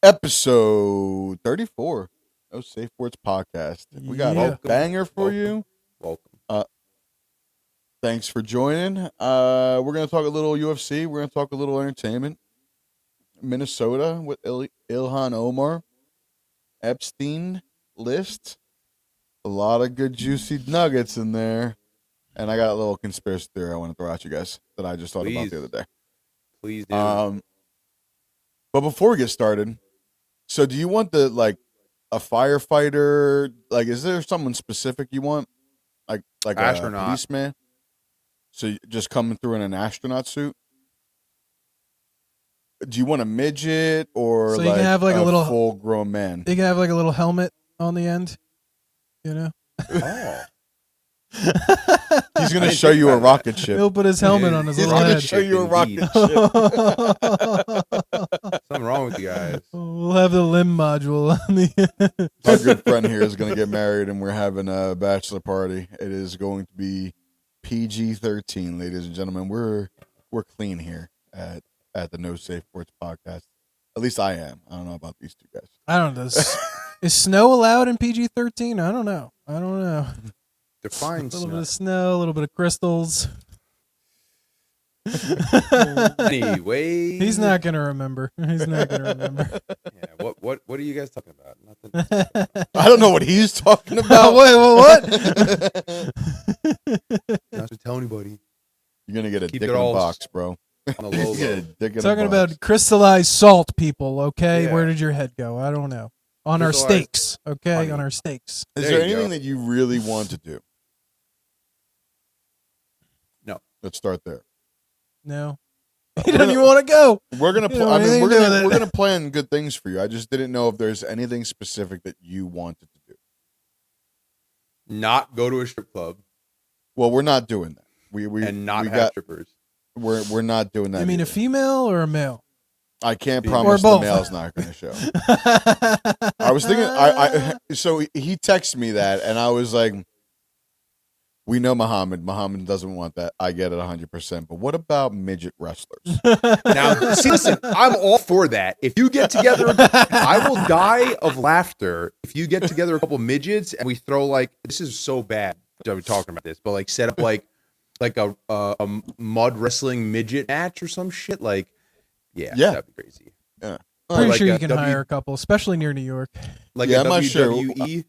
Episode 34, No Safe Words Podcast. We got a banger for you. Welcome. Thanks for joining. We're going to talk a little UFC. We're going to talk a little entertainment. Minnesota with Ilhan Omar. Epstein list. A lot of good juicy nuggets in there. And I got a little conspiracy theory I want to throw at you guys that I just thought about the other day. Please do. But before we get started, so do you want a firefighter? Like, is there someone specific you want? Like astronaut. A policeman? So just coming through in an astronaut suit? Do you want a midget or so you can have like a little full-grown man? You can have like a little helmet on the end, you know? Oh. He's going to show you a rocket ship. He'll put his helmet on his little head. He's going to show you a rocket ship. Something wrong with you guys. We'll have the limb module on the end. Our good friend here is going to get married, and we're having a bachelor party. It is going to be PG-13, ladies and gentlemen. We're clean here at the No Safe Words Podcast. At least I am. I don't know about these two guys. I don't know. Is snow allowed in PG-13? I don't know. Define a little bit of snow, a little bit of crystals. Anyway, he's not gonna remember. Yeah. What are you guys talking about? Nothing. I don't know what he's talking about. Wait, what? Not to tell anybody. You're gonna get a dick in a box, bro. On the logo. Talking about crystallized salt, people. Okay, Yeah. Where did your head go? I don't know. On our steaks, okay, honey. On our steaks. Is there anything that you really want to do? No. Let's start there. No, you don't even want to go. We're gonna. We're gonna plan good things for you. I just didn't know if there's anything specific that you wanted to do. Not go to a strip club. Well, we're not doing that. We have strippers. We're not doing that. You mean either. a female or a male? I can't promise the male's not going to show. I was thinking. So he texted me that, and I was like, "We know Muhammad. Muhammad doesn't want that. I get it 100%. But what about midget wrestlers?" Now, see, listen, I'm all for that. If you get together, I will die of laughter if you get together a couple midgets and we throw this is so bad. I'm talking about this, but set up like a mud wrestling midget match or some shit. Yeah, that'd be crazy. Yeah, pretty sure you can hire a couple, especially near New York. I'm not sure. WWE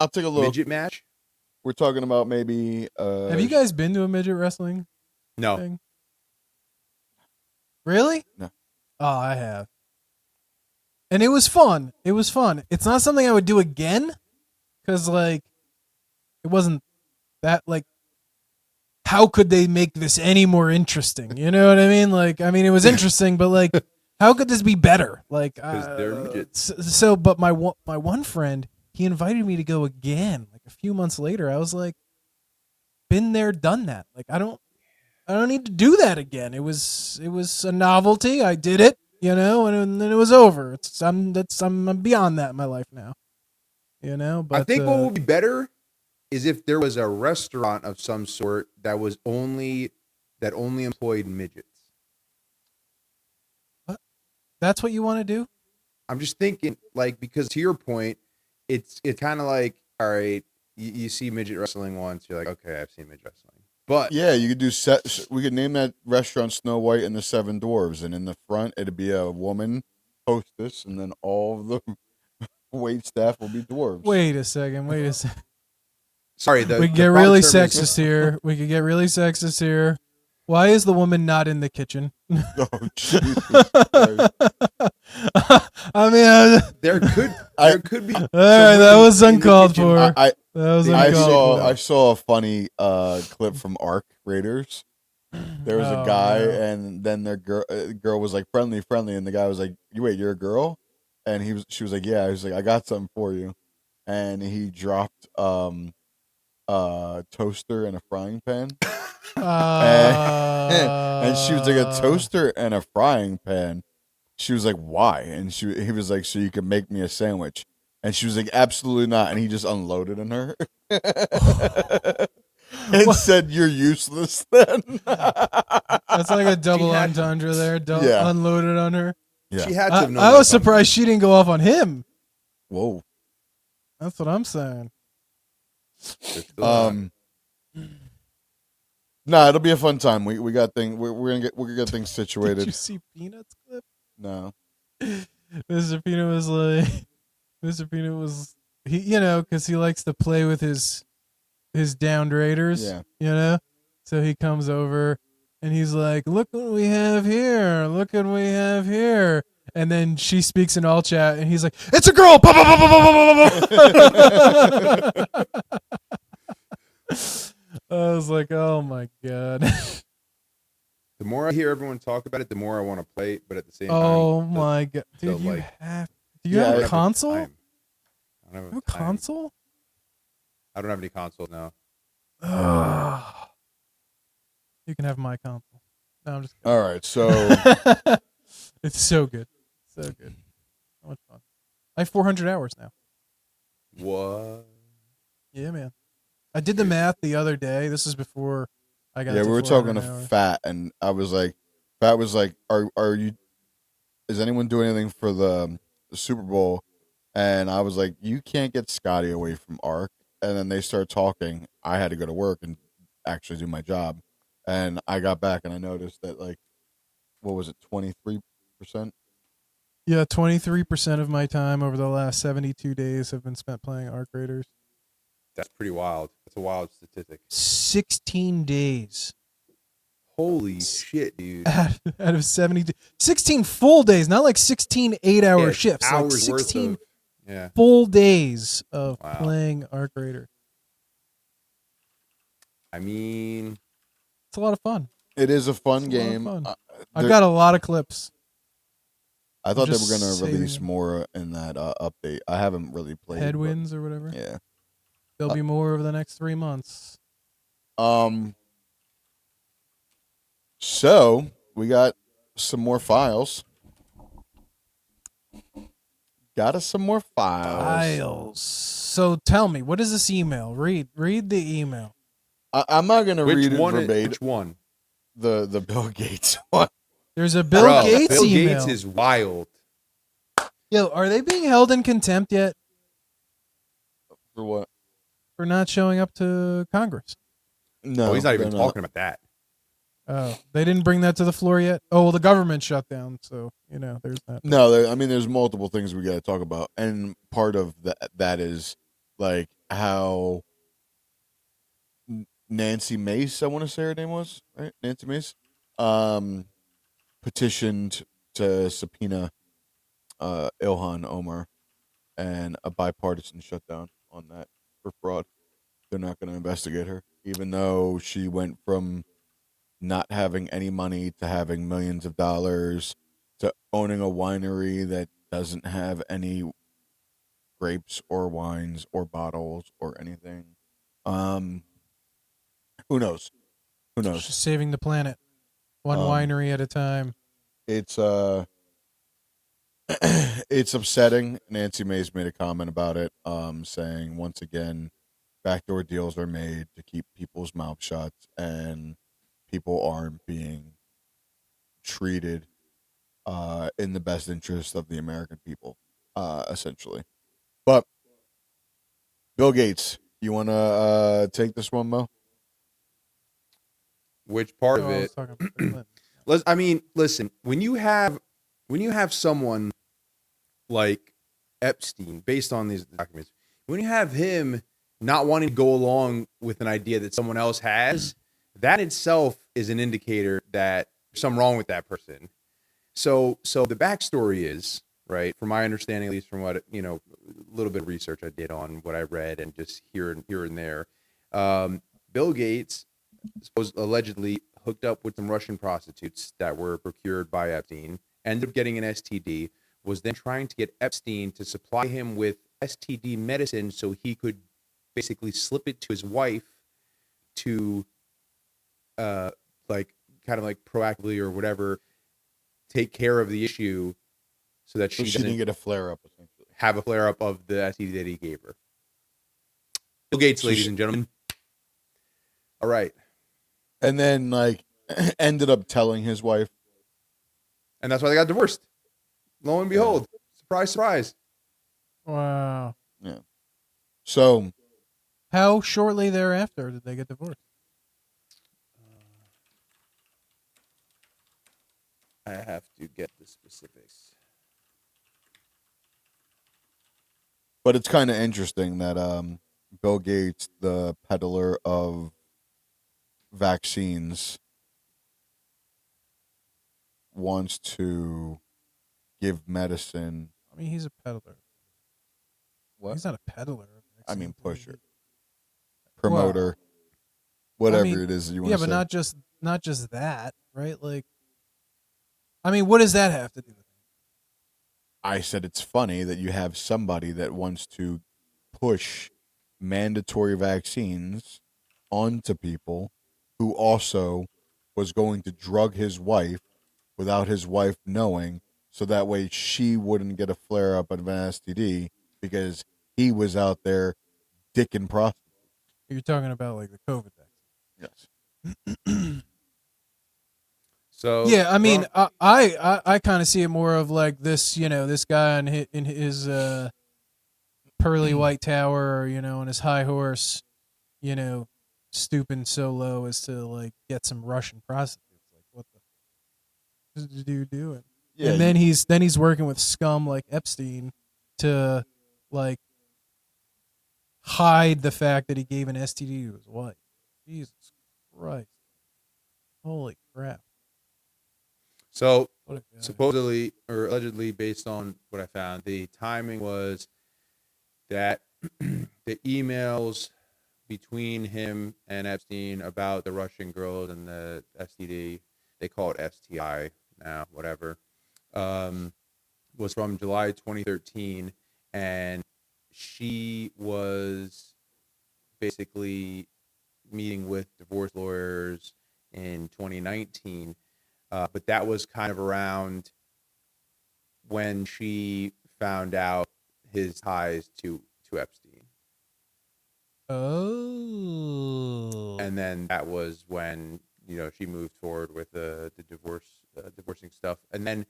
I'll take a look. Midget match. We're talking about maybe. Have you guys been to a midget wrestling? No. Thing? Really? No. Oh, I have. And it was fun. It's not something I would do again, because it wasn't that how could they make this any more interesting? You know what I mean? It was interesting, but how could this be better? Because they're midgets. So, but my one friend, he invited me to go again. A few months later, I was like, been there, done that. I don't need to do that again. It was a novelty. I did it, and then it was over. I'm beyond that in my life now. But I think what would be better is if there was a restaurant of some sort that only employed midgets. What? That's what you want to do? I'm just thinking, because to your point, it's kind of all right, you see midget wrestling once, you're like, okay, I've seen midget wrestling. But yeah, you could do we could name that restaurant Snow White and the Seven Dwarves, and in the front it'd be a woman hostess, and then all of the wait staff will be dwarves. Wait a second. Sorry, we could get really sexist here. Why is the woman not in the kitchen? Oh, Jesus Christ. There could be. All right, that was uncalled for. I saw a funny clip from Ark Raiders. There was a guy, and then their girl was like friendly, and the guy was like, "Wait, you're a girl?" And she was like, "Yeah." He was like, "I got something for you," and he dropped toaster and a frying pan. And she was like, a toaster and a frying pan. She was like, why? And he was like, so you can make me a sandwich. And she was like, absolutely not. And he just unloaded on her and said, you're useless then. That's like a double entendre there. Unloaded on her. Yeah. She had to have known. I that was something. surprised she didn't go off on him. Whoa. That's what I'm saying. There's still not. Nah, it'll be a fun time. We got things. We're gonna get things Did situated. you see Peanut's clip? No. Mr. Peanut was like, Mr. Peanut was because he likes to play with his downed raiders. Yeah. So he comes over and he's like, "Look what we have here! Look what we have here!" And then she speaks in all chat, and he's like, "It's a girl!" I was like, "Oh my god!" The more I hear everyone talk about it, the more I want to play it. But at the same time, Oh my god, dude! so, like, Do you Yeah, have I a don't console? have the time. I don't You have have a time. console? I don't have any consoles now. Ugh. You can have my console. No, I'm just kidding. All right. So It's so good. So good. So much fun. I have 400 hours now. What? Yeah, man. I did the math the other day. This is before I got yeah, to we were talking 400 to hours. Fat, and I was like, Fat was like, "Are you? Is anyone doing anything for the Super Bowl?" And I was like, "You can't get Scotty away from Ark." And then they started talking. I had to go to work and actually do my job, and I got back and I noticed that, like, what was it, 23%? Yeah, 23% of my time over the last 72 days have been spent playing Arc Raiders. That's pretty wild. That's a wild statistic. 16 days Holy shit, dude. out of 72. 16 full days, not like 16 8-hour Yeah, shifts. Like hours worth 16 of. Yeah. full days of Wow. playing Arc Raider. I mean, It's a lot of fun. It is a fun It's a lot of game. fun. There- I've got a lot of clips. I thought they just were going to saving release them. more in that update. I haven't really played it, but- Headwinds or whatever. Yeah. There'll be more over the next 3 months. So we got some more files. Got us some more files. So tell me, what is this email? Read the email. I'm not gonna which read it one? verbatim. Which one? The Bill Gates one. There's a Bill Bro, Gates Bill email. Gates is wild. Yo, are they being held in contempt yet For what? for not showing up to Congress? No, Oh, he's not even they're talking about that. Oh, they didn't bring that to the floor yet? Oh, well, the government shut down, so, there's that. No, I mean, there's multiple things we got to talk about, and part of that is like how Nancy Mace, I want to say her name was, right? Nancy Mace, petitioned to subpoena Ilhan Omar, and a bipartisan shutdown on that for fraud. They're not going to investigate her, even though she went from not having any money to having millions of dollars to owning a winery that doesn't have any grapes or wines or bottles or anything. Who knows? Who knows? Just saving the planet, one Um, winery at a time. It's it's upsetting. Nancy Mace made a comment about it, saying once again, backdoor deals are made to keep people's mouths shut, and people aren't being treated in the best interest of the American people, essentially. But Bill Gates, you want to take this one, Mo? Which part Oh, of I it? was talking about Clinton. I mean, listen. When you have someone like Epstein, based on these documents, when you have him not wanting to go along with an idea that someone else has, that itself is an indicator that there's something wrong with that person. So the backstory is, right, from my understanding, at least from what, a little bit of research I did on what I read and just here and there, Bill Gates allegedly hooked up with some Russian prostitutes that were procured by Epstein, ended up getting an STD, was then trying to get Epstein to supply him with STD medicine so he could basically slip it to his wife to kind of proactively or whatever take care of the issue so that So she she doesn't didn't get a flare up, essentially. have a flare up of the STD that he gave her. Bill Gates, So ladies she- and gentlemen. All right. And then, ended up telling his wife. And that's why they got divorced. Lo and behold, surprise, surprise. Wow. Yeah. So How shortly thereafter did they get divorced? I have to get the specifics. but it's kind of interesting that Bill Gates, the peddler of vaccines, wants to give medicine. I mean, he's a peddler. What? He's not a peddler. I mean, pusher, Well, promoter, I whatever mean, it is you want yeah, to but say. not just that, right? Like, I mean, what does that have to do with it? I said it's funny that you have somebody that wants to push mandatory vaccines onto people who also was going to drug his wife without his wife knowing, so that way she wouldn't get a flare up of an STD because he was out there dicking prostitutes. You're talking about like the COVID Yes. vaccine. So Yeah, I mean, Trump, I kind of see it more of like this, this guy in his pearly white tower, or on his high horse, you know, stooping so low as to like get some Russian prostitutes. Like, what the is the dude doing? Yeah. And then he's working with scum like Epstein to like hide the fact that he gave an STD to his wife. Jesus Christ! Holy crap! so What a guy. supposedly or allegedly, based on what I found, the timing was that the emails between him and Epstein about the Russian girls and the STD, they call it STI now, whatever, was from July 2013. And she was basically meeting with divorce lawyers in 2019. But that was kind of around when she found out his ties to Epstein. Oh. And then that was when she moved forward with the divorcing stuff. And then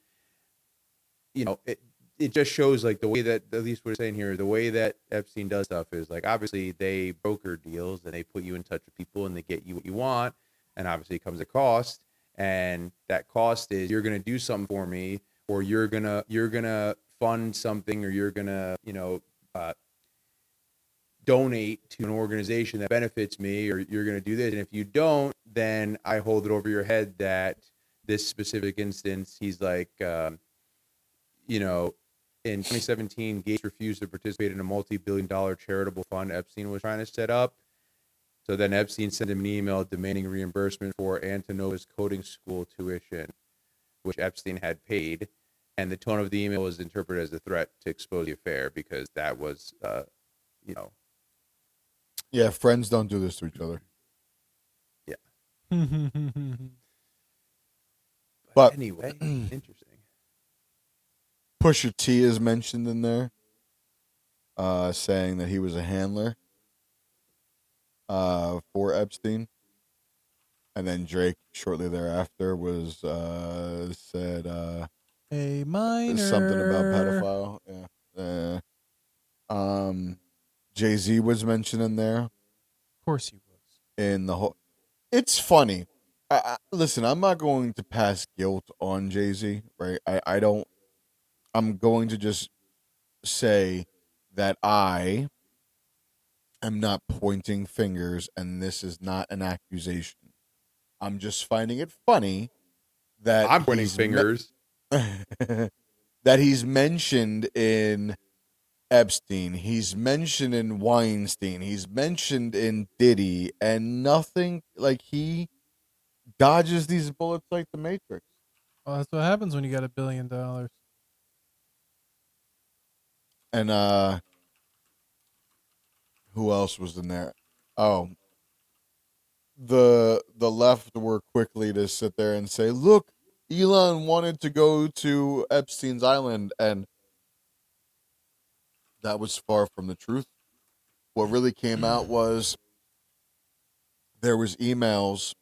it just shows like the way that, at least we're saying here, the way that Epstein does stuff is like, obviously they broker deals and they put you in touch with people and they get you what you want, and obviously it comes at cost, and that cost is you're gonna do something for me, or you're gonna fund something, or you're gonna donate to an organization that benefits me, or you're going to do this. And if you don't, then I hold it over your head that this specific instance, he's like, in 2017, Gates refused to participate in a multi-billion-dollar charitable fund Epstein was trying to set up. So then Epstein sent him an email demanding reimbursement for Antonova's coding school tuition, which Epstein had paid. And the tone of the email was interpreted as a threat to expose the affair, because that was, Yeah, friends don't do this to each other. yeah. But anyway, interesting. Pusha T is mentioned in there, saying that he was a handler for Epstein. And then Drake shortly thereafter was said A minor. something about pedophile. Yeah. Jay-Z was mentioned in there. Of course he was. In the whole, it's funny. Listen, I'm not going to pass guilt on Jay-Z, right? I don't. I'm going to just say that I am not pointing fingers, and this is not an accusation. I'm just finding it funny that I'm pointing fingers. that he's mentioned in Epstein, he's mentioned in Weinstein, he's mentioned in Diddy, and nothing, like, he dodges these bullets like the Matrix. Well, that's what happens when you got $1 billion. And who else was in there? Oh, the left were quickly to sit there and say, "Look, Elon wanted to go to Epstein's island," and that was far from the truth. What really came out was there was emails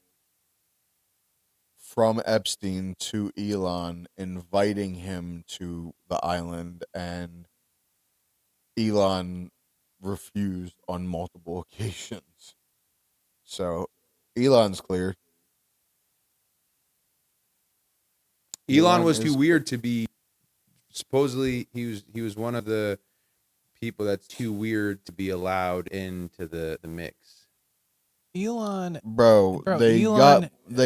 from Epstein to Elon, inviting him to the island, and Elon refused on multiple occasions. So Elon's cleared. Elon Elon was too is weird to be. Supposedly, he was one of the people that's too weird to be allowed into the mix. Elon, bro. bro, They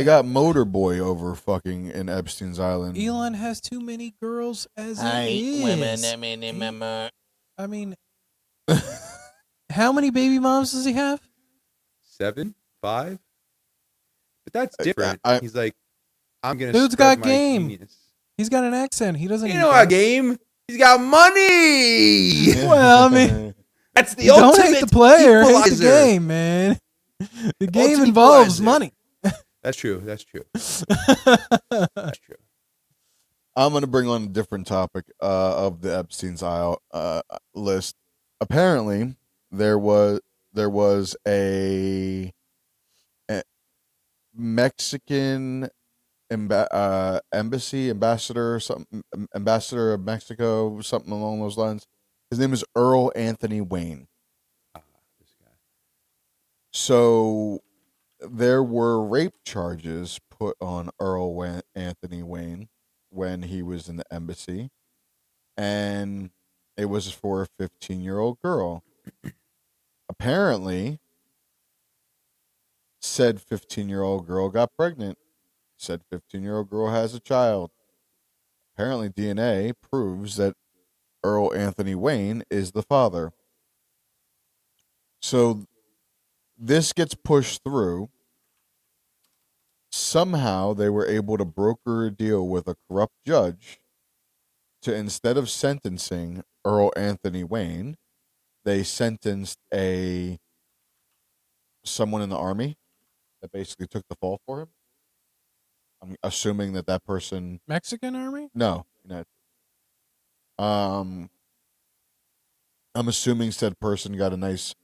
got Motorboy over fucking in Epstein's island. Elon has too many girls as I it ain't is. women, I mean, remember. I mean, how many baby moms does he have? 7, 5, but that's different. I He's like, I'm gonna Dude's spread got my game. genius. He's got an accent. He doesn't You need know that. a game. He's got money. Well, I mean, That's the don't ultimate hate the player, hate the equalizer. game, man. The game Ultimate involves equalizer. money. That's true. That's true. That's true. I'm gonna bring on a different topic of the Epstein's Isle list. Apparently, there was a Mexican embassy ambassador, or something, ambassador of Mexico, something along those lines. His name is Earl Anthony Wayne. This guy. So there were rape charges put on Anthony Wayne when he was in the embassy, and it was for a 15-year-old girl. Apparently, said 15-year-old girl got pregnant. Said 15-year-old girl has a child. Apparently, DNA proves that Earl Anthony Wayne is the father. So this gets pushed through. Somehow they were able to broker a deal with a corrupt judge to, instead of sentencing Earl Anthony Wayne, they sentenced someone in the army that basically took the fall for him. I'm assuming that person. Mexican army? No, um, I'm assuming said person got a nice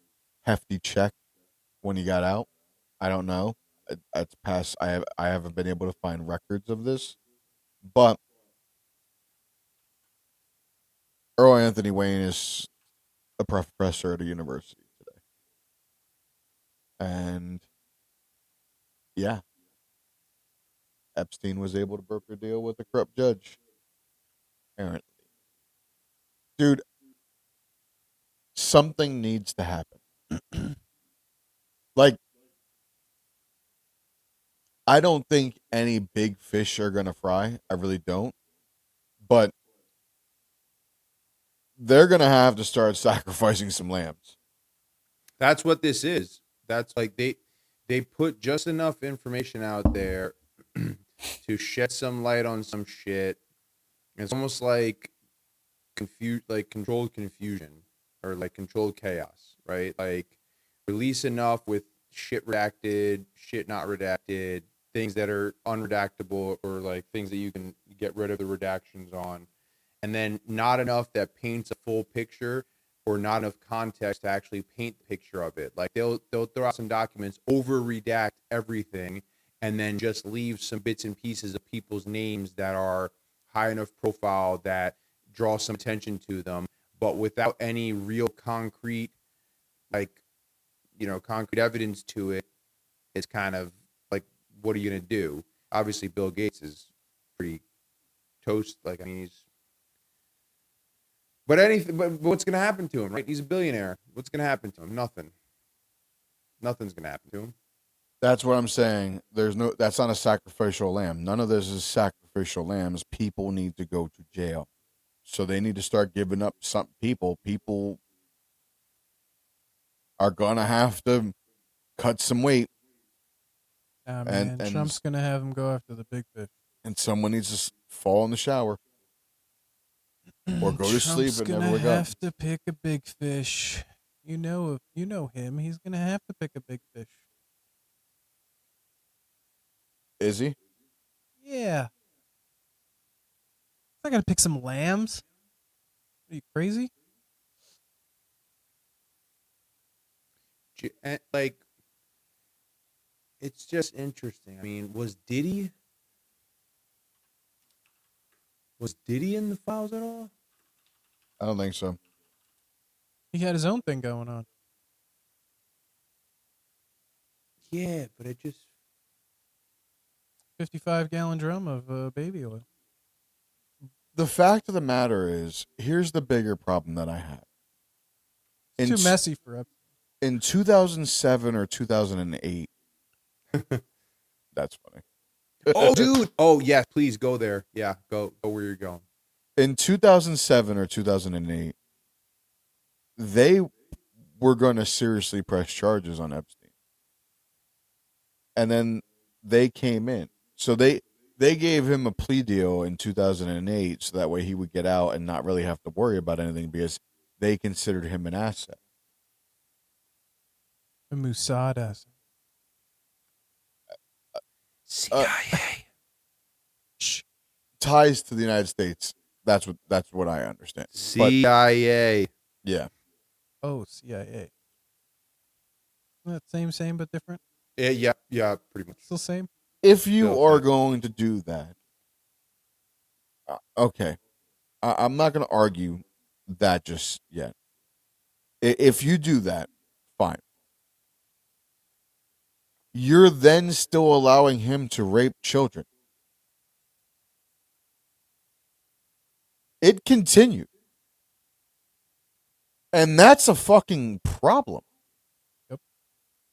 hefty check when he got out. I don't know. It's past. I haven't been able to find records of this, but Earl Anthony Wayne is a professor at a university today, and yeah, Epstein was able to broker a deal with a corrupt judge. Apparently, dude, something needs to happen. Like, I don't think any big fish are gonna fry. I really don't. But they're gonna have to start sacrificing some lambs. That's what this is. That's like they put just enough information out there to shed some light on some shit. It's almost like controlled confusion or like controlled chaos, right? Like release enough with shit redacted, shit not redacted, things that are unredactable or like things that you can get rid of the redactions on, and then not enough that paints a full picture or not enough context to actually paint the picture of it. Like they'll throw out some documents, over redact everything, and then just leave some bits and pieces of people's names that are high enough profile that draw some attention to them, but without any real concrete, like, concrete evidence to it. It's kind of like, what are you going to do? Obviously, Bill Gates is pretty toast. Like, I mean, but what's going to happen to him, right? He's a billionaire. What's going to happen to him? Nothing. Nothing's going to happen to him. That's what I'm saying. That's not a sacrificial lamb. None of this is sacrificial lambs. People need to go to jail. So they need to start giving up some people. People are gonna have to cut some weight, Man, and Trump's gonna have him go after the big fish. and someone needs to fall in the shower or go to sleep and gonna never wake up. have to pick a big fish. You know him. He's gonna have to pick a big fish. Is he? Yeah. I gotta pick some lambs. Are you crazy? Like, it's just interesting. I mean, was Diddy Was Diddy in the files at all? I don't think so. He had his own thing going on. Yeah, but it just 55-gallon drum of baby oil. The fact of the matter is, here's the bigger problem that I have. It's too messy for Epstein. In 2007 or 2008, that's funny. Oh, dude. Oh, yes. Please go there. Yeah, go where you're going. In 2007 or 2008, they were going to seriously press charges on Epstein. And then they came in. So they gave him a plea deal in 2008 so that way he would get out and not really have to worry about anything because they considered him an asset. The Mossad asset. CIA. Ties to the United States. That's what I understand. CIA. Yeah. Oh, CIA. Isn't that same but different? Yeah, pretty much. Still same? If you Still are same. going to do that, okay. I'm not going to argue that just yet. If you do that, fine. You're then still allowing him to rape children. It continued. And that's a fucking problem. Yep.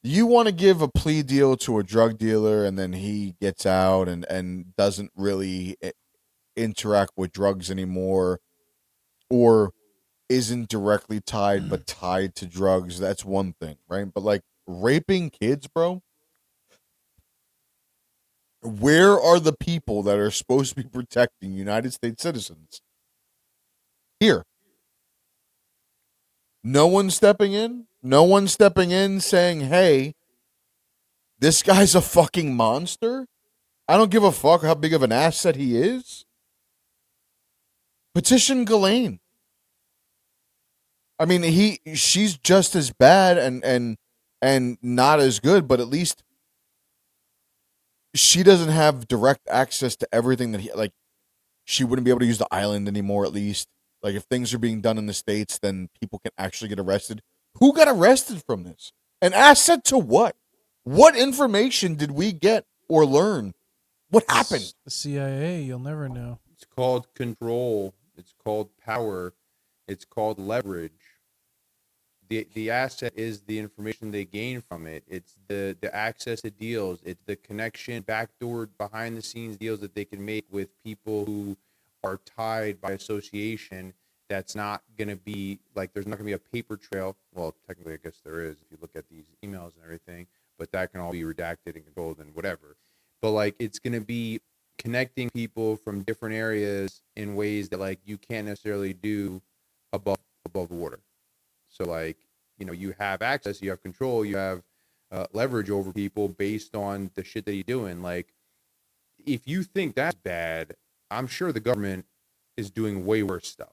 You want to give a plea deal to a drug dealer and then he gets out and doesn't really interact with drugs anymore or isn't directly tied but tied to drugs. That's one thing, right? But like raping kids, bro. Where are the people that are supposed to be protecting United States citizens? Here. No one's stepping in. No one's stepping in saying, hey, this guy's a fucking monster. I don't give a fuck how big of an asset he is. Petition Ghislaine. I mean, she's just as bad and not as good, but at least she doesn't have direct access to everything that like she wouldn't be able to use the island anymore, at least. Like if things are being done in the States, then people can actually get arrested. Who got arrested from this? An asset to what? What information did we get or learn? What happened? The CIA, you'll never know. It's called control. It's called power. It's called leverage. The asset is the information they gain from it. It's the access to deals. It's the connection, backdoor, behind the scenes deals that they can make with people who are tied by association. That's not going to be like, there's not going to be a paper trail. Well, technically, I guess there is if you look at these emails and everything, but that can all be redacted and controlled and whatever. But like, it's going to be connecting people from different areas in ways that like you can't necessarily do above water. So like, you know, you have access, you have control, you have leverage over people based on the shit that you're doing. Like, if you think that's bad, I'm sure the government is doing way worse stuff.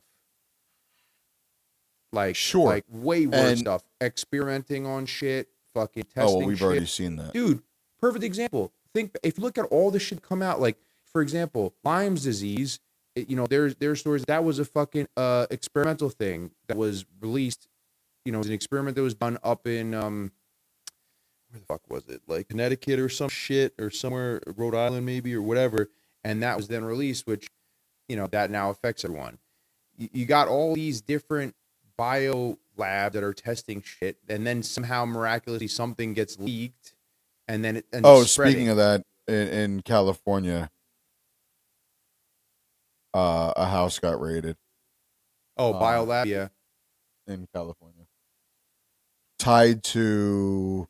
Like, Sure. like way worse And- stuff. Experimenting on shit, fucking testing Oh, well, we've shit. already seen that. Dude, perfect example. Think if you look at all the shit come out, like for example, Lyme's disease. You know, there's stories that was a fucking experimental thing that was released. You know, it was an experiment that was done up in where the fuck was it? Like Connecticut or some shit, or somewhere, Rhode Island maybe, or whatever. And that was then released, which, you know, that now affects everyone. You got all these different bio labs that are testing shit, and then somehow miraculously something gets leaked, and then it. And it's speaking spreading. of that, in California, a house got raided Oh, biolab, yeah. in California, tied to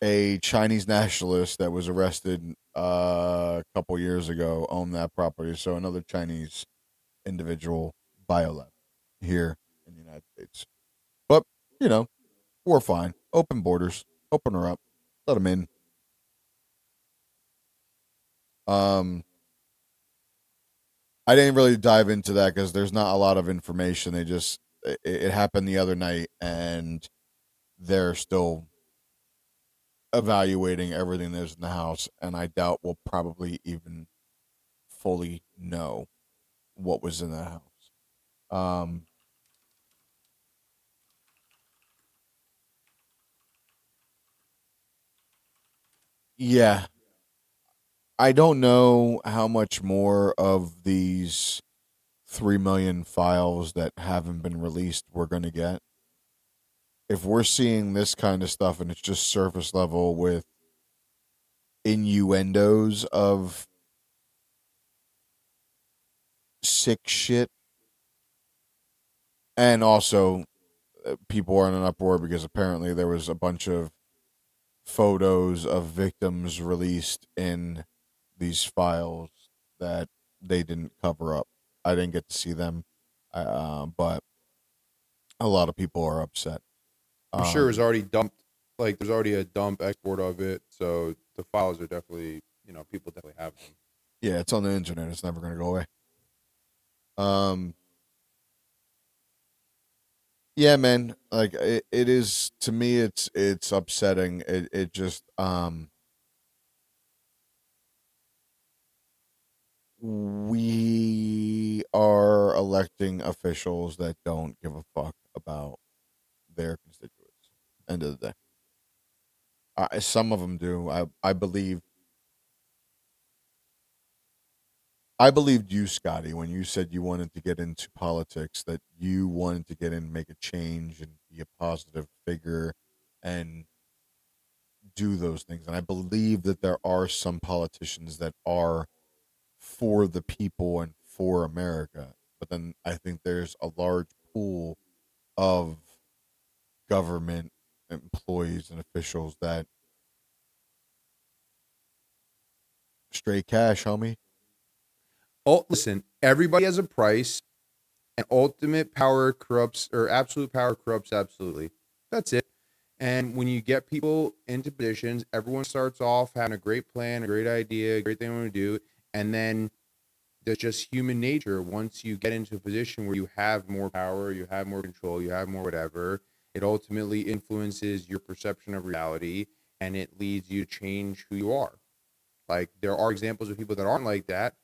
a Chinese nationalist that was arrested a couple years ago, owned that property. So another Chinese individual biolab here in the United States. But, you know, we're fine. Open borders. Open her up. Let them in. I didn't really dive into that because there's not a lot of information. It happened the other night, and they're still evaluating everything that's in the house, and I doubt we'll probably even fully know what was in that house. Um, yeah, I don't know how much more of these 3 million files that haven't been released we're going to get. If we're seeing this kind of stuff and it's just surface level with innuendos of sick shit, and also people are in an uproar because apparently there was a bunch of photos of victims released in these files that they didn't cover up. I didn't get to see them, but a lot of people are upset. I'm sure it's Um, already dumped. Like there's already a dump export of it, so the files are definitely, people definitely have them. yeah, it's on the internet. It's never going to go away. Um, yeah, man. Like it is to me. It's upsetting. It just we are electing officials that don't give a fuck about their constituents. End of the day, some of them do. I believe. I believed you, Scotty, when you said you wanted to get into politics, that you wanted to get in, make a change, and be a positive figure, and do those things. And I believe that there are some politicians that are for the people and for America. But then I think there's a large pool of government employees and officials that straight cash, homie. Oh, listen, everybody has a price, and ultimate power corrupts, or absolute power corrupts absolutely. That's it. And when you get people into positions, everyone starts off having a great plan, a great idea, a great thing they want to do, and then there's just human nature. Once you get into a position where you have more power, you have more control, you have more whatever, it ultimately influences your perception of reality, and it leads you to change who you are. Like there are examples of people that aren't like that,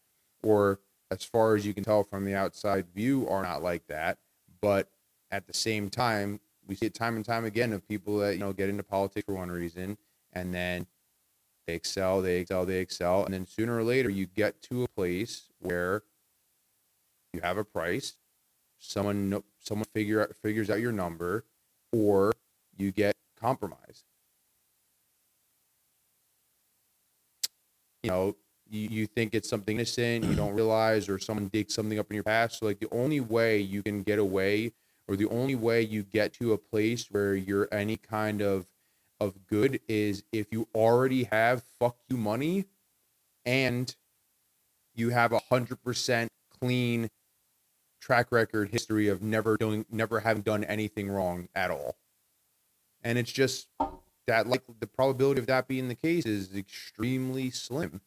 or as far as you can tell from the outside view, are not like that. But at the same time, we see it time and time again of people that get into politics for one reason, and then they excel, they excel, they excel, and then sooner or later you get to a place where you have a price, someone figures out your number, or you get compromised. you know, you think it's something innocent, you don't realize, or someone digs something up in your past. So like the only way you can get away, or the only way you get to a place where you're any kind of good, is if you already have fuck you money, and you have 100% clean track record history of never having done anything wrong at all. And it's just that, like, the probability of that being the case is extremely slim.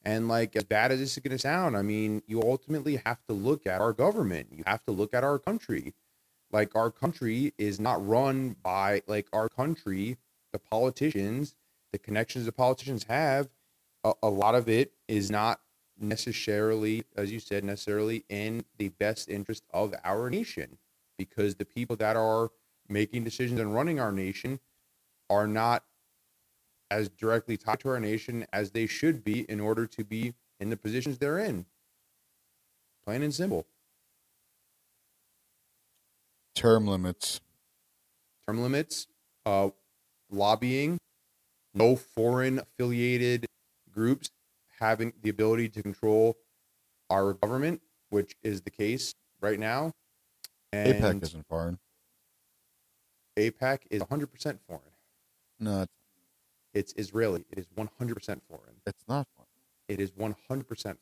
And like, as bad as this is going to sound, I mean, you ultimately have to look at our government. You have to look at our country. Like, our country is not run by, like, our country, the politicians, the connections the politicians have. A lot of it is not necessarily, as you said, necessarily in the best interest of our nation, because the people that are making decisions and running our nation are not as directly tied to our nation as they should be in order to be in the positions they're in. Plain and simple. Term limits. Term limits, uh, lobbying, no foreign affiliated groups having the ability to control our government, which is the case right now. APAC And isn't foreign. APAC is 100% foreign. No, It's Israeli. It is 100% foreign. it's not foreign. It is 100% foreign.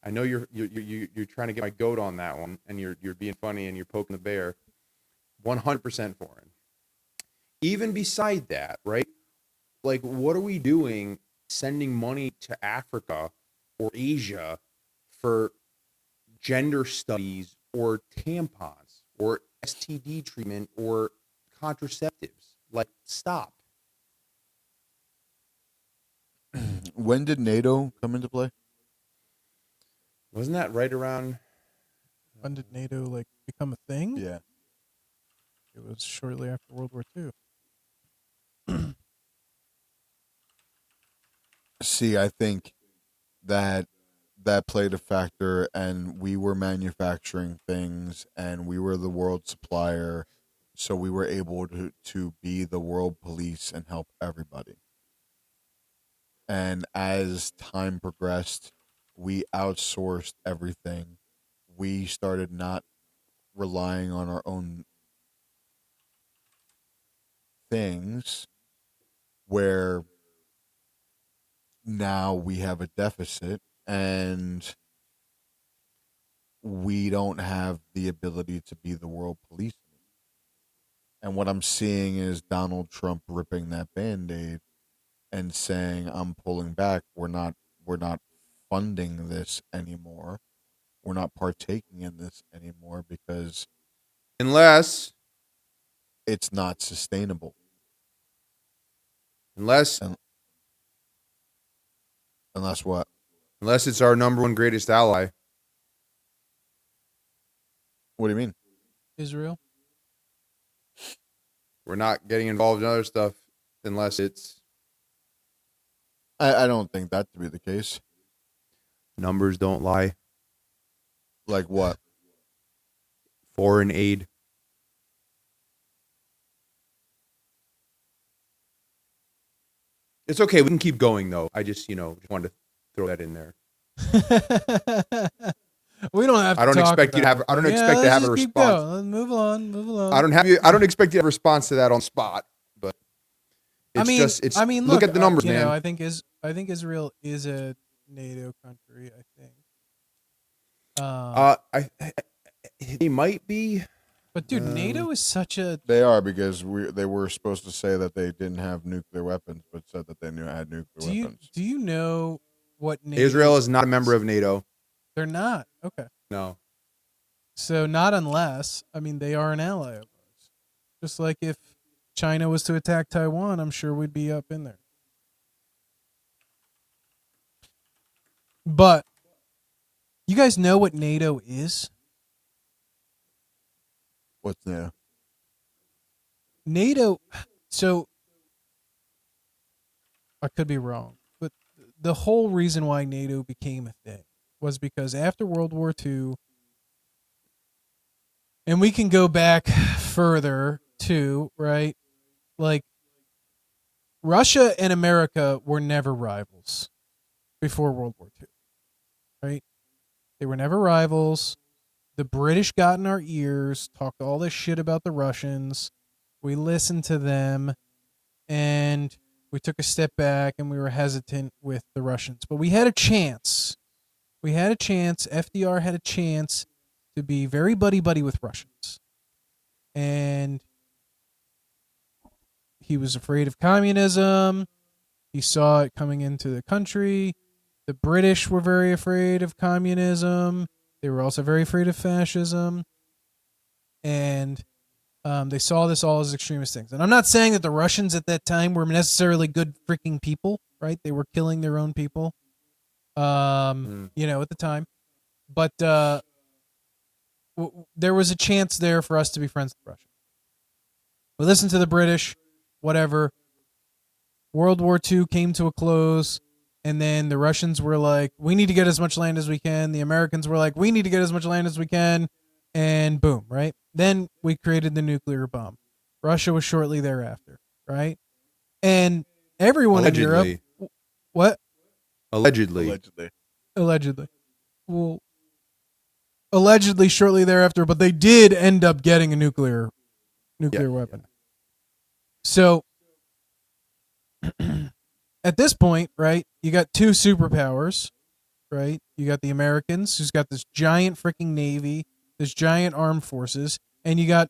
I know you're trying to get my goat on that one, and you're being funny and you're poking the bear. 100% foreign. Even beside that, right? Like, what are we doing sending money to Africa or Asia for gender studies or tampons or STD treatment or contraceptives? Like, stop. When did NATO come into play? Wasn't that right around? When did NATO like become a thing? Yeah. It was shortly after World War II. See, I think that played a factor, and we were manufacturing things, and we were the world supplier, so we were able to be the world police and help everybody. And as time progressed, we outsourced everything. We started not relying on our own things, where now we have a deficit, and we don't have the ability to be the world police. And what I'm seeing is Donald Trump ripping that Band-Aid and saying, I'm pulling back. We're not funding this anymore. We're not partaking in this anymore because Unless it's not sustainable. unless Un- Unless what? unless it's our number one greatest ally. What do you mean? Israel. We're not getting involved in other stuff unless it's I don't think that to be the case. numbers don't lie. Like what? Foreign aid. It's okay. We can keep going though. I just just wanted to throw that in there. We don't have to I don't talk expect you to about have. it. I don't Yeah, expect to let's have a just keep response. going. Let's move on. Move along. I don't expect you to have a response to that on spot. But it's look, look at the numbers, you man. know, I think Israel is a NATO country. I think. He might be. But dude, NATO is such a. They are, because they were supposed to say that they didn't have nuclear weapons, but said that they had nuclear weapons. Do you know what NATO? Israel is not a member of NATO. They're not. Okay. No. So not unless, I mean, they are an ally of ours. Just like if China was to attack Taiwan, I'm sure we'd be up in there. But you guys know what NATO is? What's new? NATO, so I could be wrong, but the whole reason why NATO became a thing was because after World War II, and we can go back further too, right? Like, Russia and America were never rivals before World War II, right? They were never rivals. The British got in our ears, talked all this shit about the Russians. We listened to them, and we took a step back, and we were hesitant with the Russians. But we had a chance. FDR had a chance to be very buddy-buddy with Russians. And he was afraid of communism. He saw it coming into the country. The British were very afraid of communism. They were also very afraid of fascism. And they saw this all as extremist things. And I'm not saying that the Russians at that time were necessarily good freaking people, right? They were killing their own people, at the time. But there was a chance there for us to be friends with Russia. We listened to the British, whatever. World War II came to a close, and then the Russians were like, we need to get as much land as we can. The Americans were like, we need to get as much land as we can. And boom, right? Then we created the nuclear bomb. Russia was shortly thereafter, right? And everyone in Europe... What? Allegedly. Well, allegedly shortly thereafter, but they did end up getting a nuclear weapon. So at this point, right, you got two superpowers, right? You got the Americans, who's got this giant freaking navy, this giant armed forces, and you got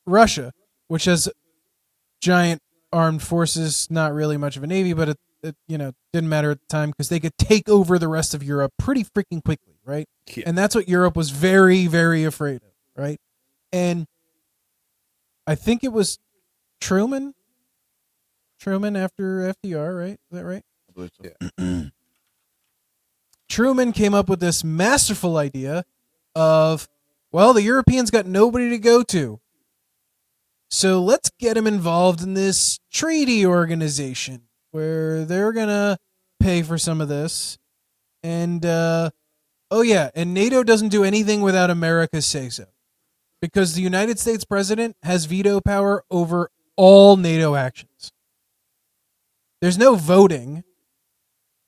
Russia, which has giant armed forces, not really much of a navy, but it didn't matter at the time because they could take over the rest of Europe pretty freaking quickly, right? Yeah. And that's what Europe was very, very afraid of, right? And I think it was Truman after FDR, right? Is that right? I believe so. Yeah. Truman came up with this masterful idea of, well, the Europeans got nobody to go to. So let's get them involved in this treaty organization where they're going to pay for some of this. And, and NATO doesn't do anything without America's say so. Because the United States president has veto power over all NATO actions. There's no voting.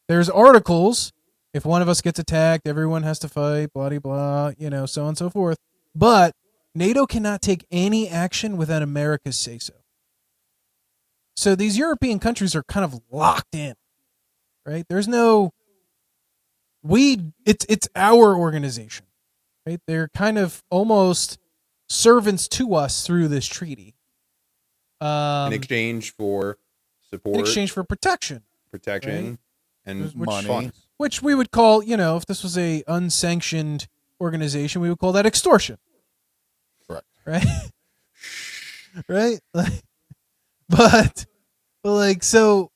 There's articles. If one of us gets attacked, everyone has to fight, blah, blah, blah, so on and so forth. But NATO cannot take any action without America's say so. So these European countries are kind of locked in, right? There's no, it's our organization, right? They're kind of almost servants to us through this treaty. In exchange for support. In exchange for protection. Right? And money. funds. Which we would call, if this was a unsanctioned organization, we would call that extortion. Correct. Right? Right? But so,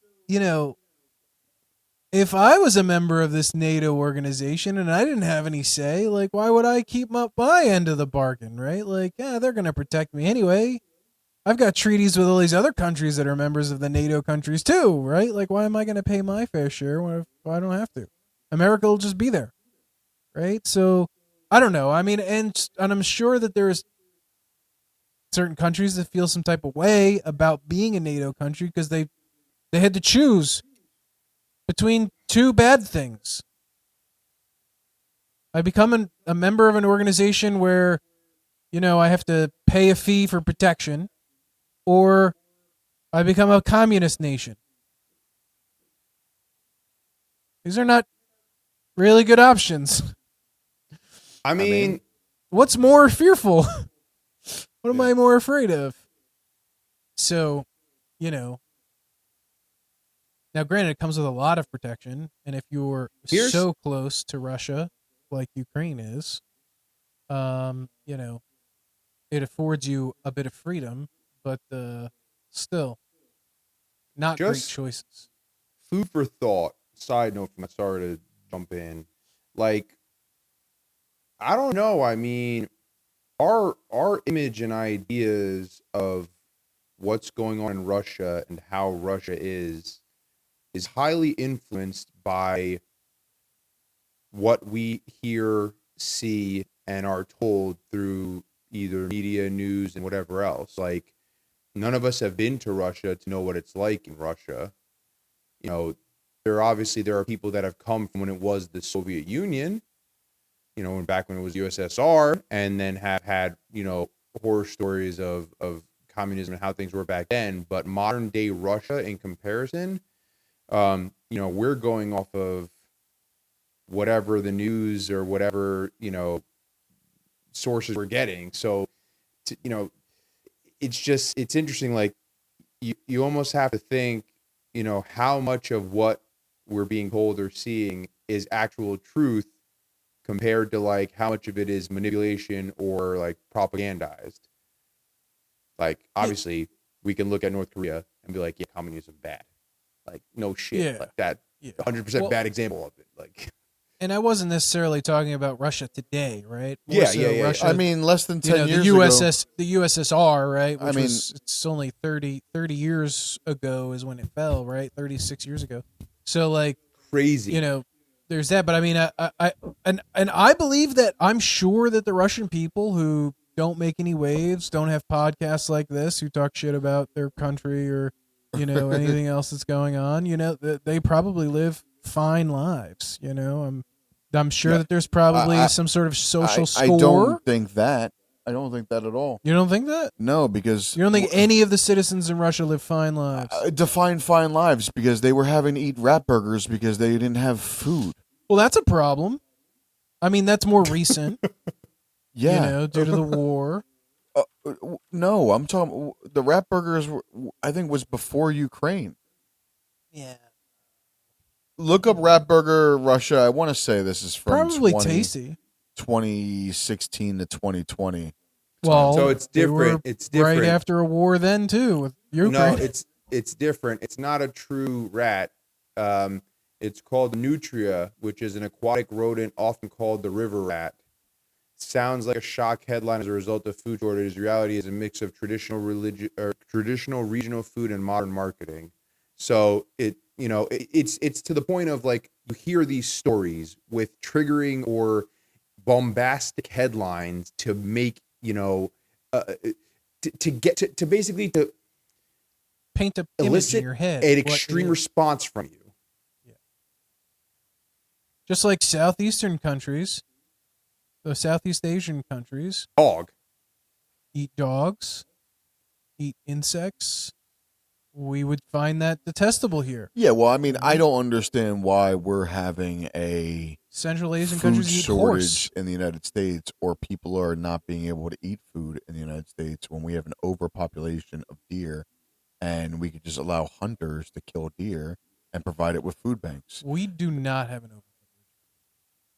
if I was a member of this NATO organization and I didn't have any say, why would I keep up my end of the bargain, right? They're going to protect me anyway. I've got treaties with all these other countries that are members of the NATO countries too, right? Why am I going to pay my fair share if I don't have to? America will just be there, right? So, I don't know. I mean, and I'm sure that there's certain countries that feel some type of way about being a NATO country because they had to choose between two bad things. I become a member of an organization where, I have to pay a fee for protection, or I become a communist nation. These are not really good options. I mean, what's more fearful? What am I more afraid of? So, now granted, it comes with a lot of protection, and if you're so close to Russia, like Ukraine is, it affords you a bit of freedom, but still, not great choices. Food for thought. Side note from sorry to jump in. I don't know. I mean, our image and ideas of what's going on in Russia and how Russia is highly influenced by what we hear, see, and are told through either media, news, and whatever else. None of us have been to Russia to know what it's like in Russia. There are people that have come from when it was the Soviet Union, back when it was USSR, and then have had, horror stories of communism and how things were back then. But modern day Russia, in comparison, we're going off of whatever the news or whatever, sources we're getting. So, it's interesting. You almost have to think, how much of what we're being told or seeing is actual truth compared to how much of it is manipulation or propagandized. Obviously we can look at North Korea and be yeah, communism bad. No shit. That 100% bad example of it. And I wasn't necessarily talking about Russia today, right? Yeah. Russia, I mean, less than 10 years the ago. the USSR, right? It's only 30 years ago is when it fell, right? 36 years ago. So crazy. There's that, but I mean, I believe that I'm sure that the Russian people who don't make any waves, don't have podcasts like this, who talk shit about their country or anything else that's going on, they probably live fine lives. I'm sure that there's probably some sort of social score. I don't think that. I don't think that at all. You don't think that? No, because you don't think any of the citizens in Russia live fine lives? Define fine lives because they were having to eat rat burgers because they didn't have food. Well, that's a problem. I mean, that's more recent. Yeah, due to the war. No, I'm talking the rat burgers. I think was before Ukraine. Yeah. Look up rat burger Russia. I want to say this is from probably tasty. 2016 to 2020. Well, so it's different. It's different. Right after a war, then too. With Ukraine. No, it's different. It's not a true rat. It's called nutria, which is an aquatic rodent often called the river rat. Sounds like a shock headline as a result of food shortage. Reality is a mix of traditional regional food and modern marketing. So it's to the point of like you hear these stories with triggering or bombastic headlines to make to get to basically to Paint a image in elicit your head. an what it extreme is. response from you. Just like southeastern countries, the Southeast Asian countries Dog. eat dogs, eat insects. We would find that detestable here. Yeah, well, I mean, I don't understand why we're having a Central Asian food countries eat horse. shortage in the United States, or people are not being able to eat food in the United States when we have an overpopulation of deer, and we could just allow hunters to kill deer and provide it with food banks. We do not have an over.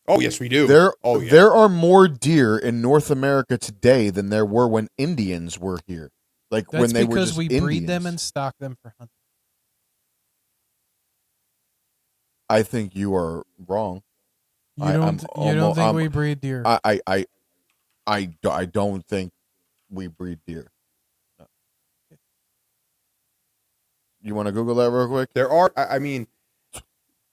Oh yes, we do. There are more deer in North America today than there were when Indians were here. Like That's when they were because just we Indians. breed them and stock them for hunting. I think you are wrong. You don't think we breed deer? I don't think we breed deer. No. You want to Google that real quick? There are, I mean,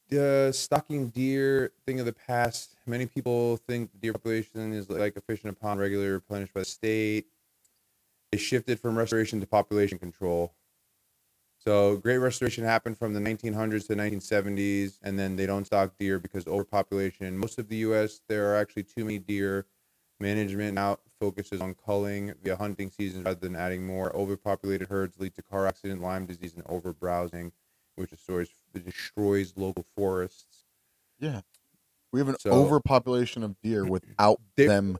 the stalking deer thing of the past. Many people think the deer population is like a fish in a pond, regularly replenished by the state. They shifted from restoration to population control. So Great Restoration happened from the 1900s to the 1970s, and then they don't stock deer because overpopulation. Most of the U.S., there are actually too many deer. Management now focuses on culling via hunting seasons rather than adding more. Overpopulated herds lead to car accident, Lyme disease, and overbrowsing, which destroys local forests. Yeah. We have an overpopulation of deer without them.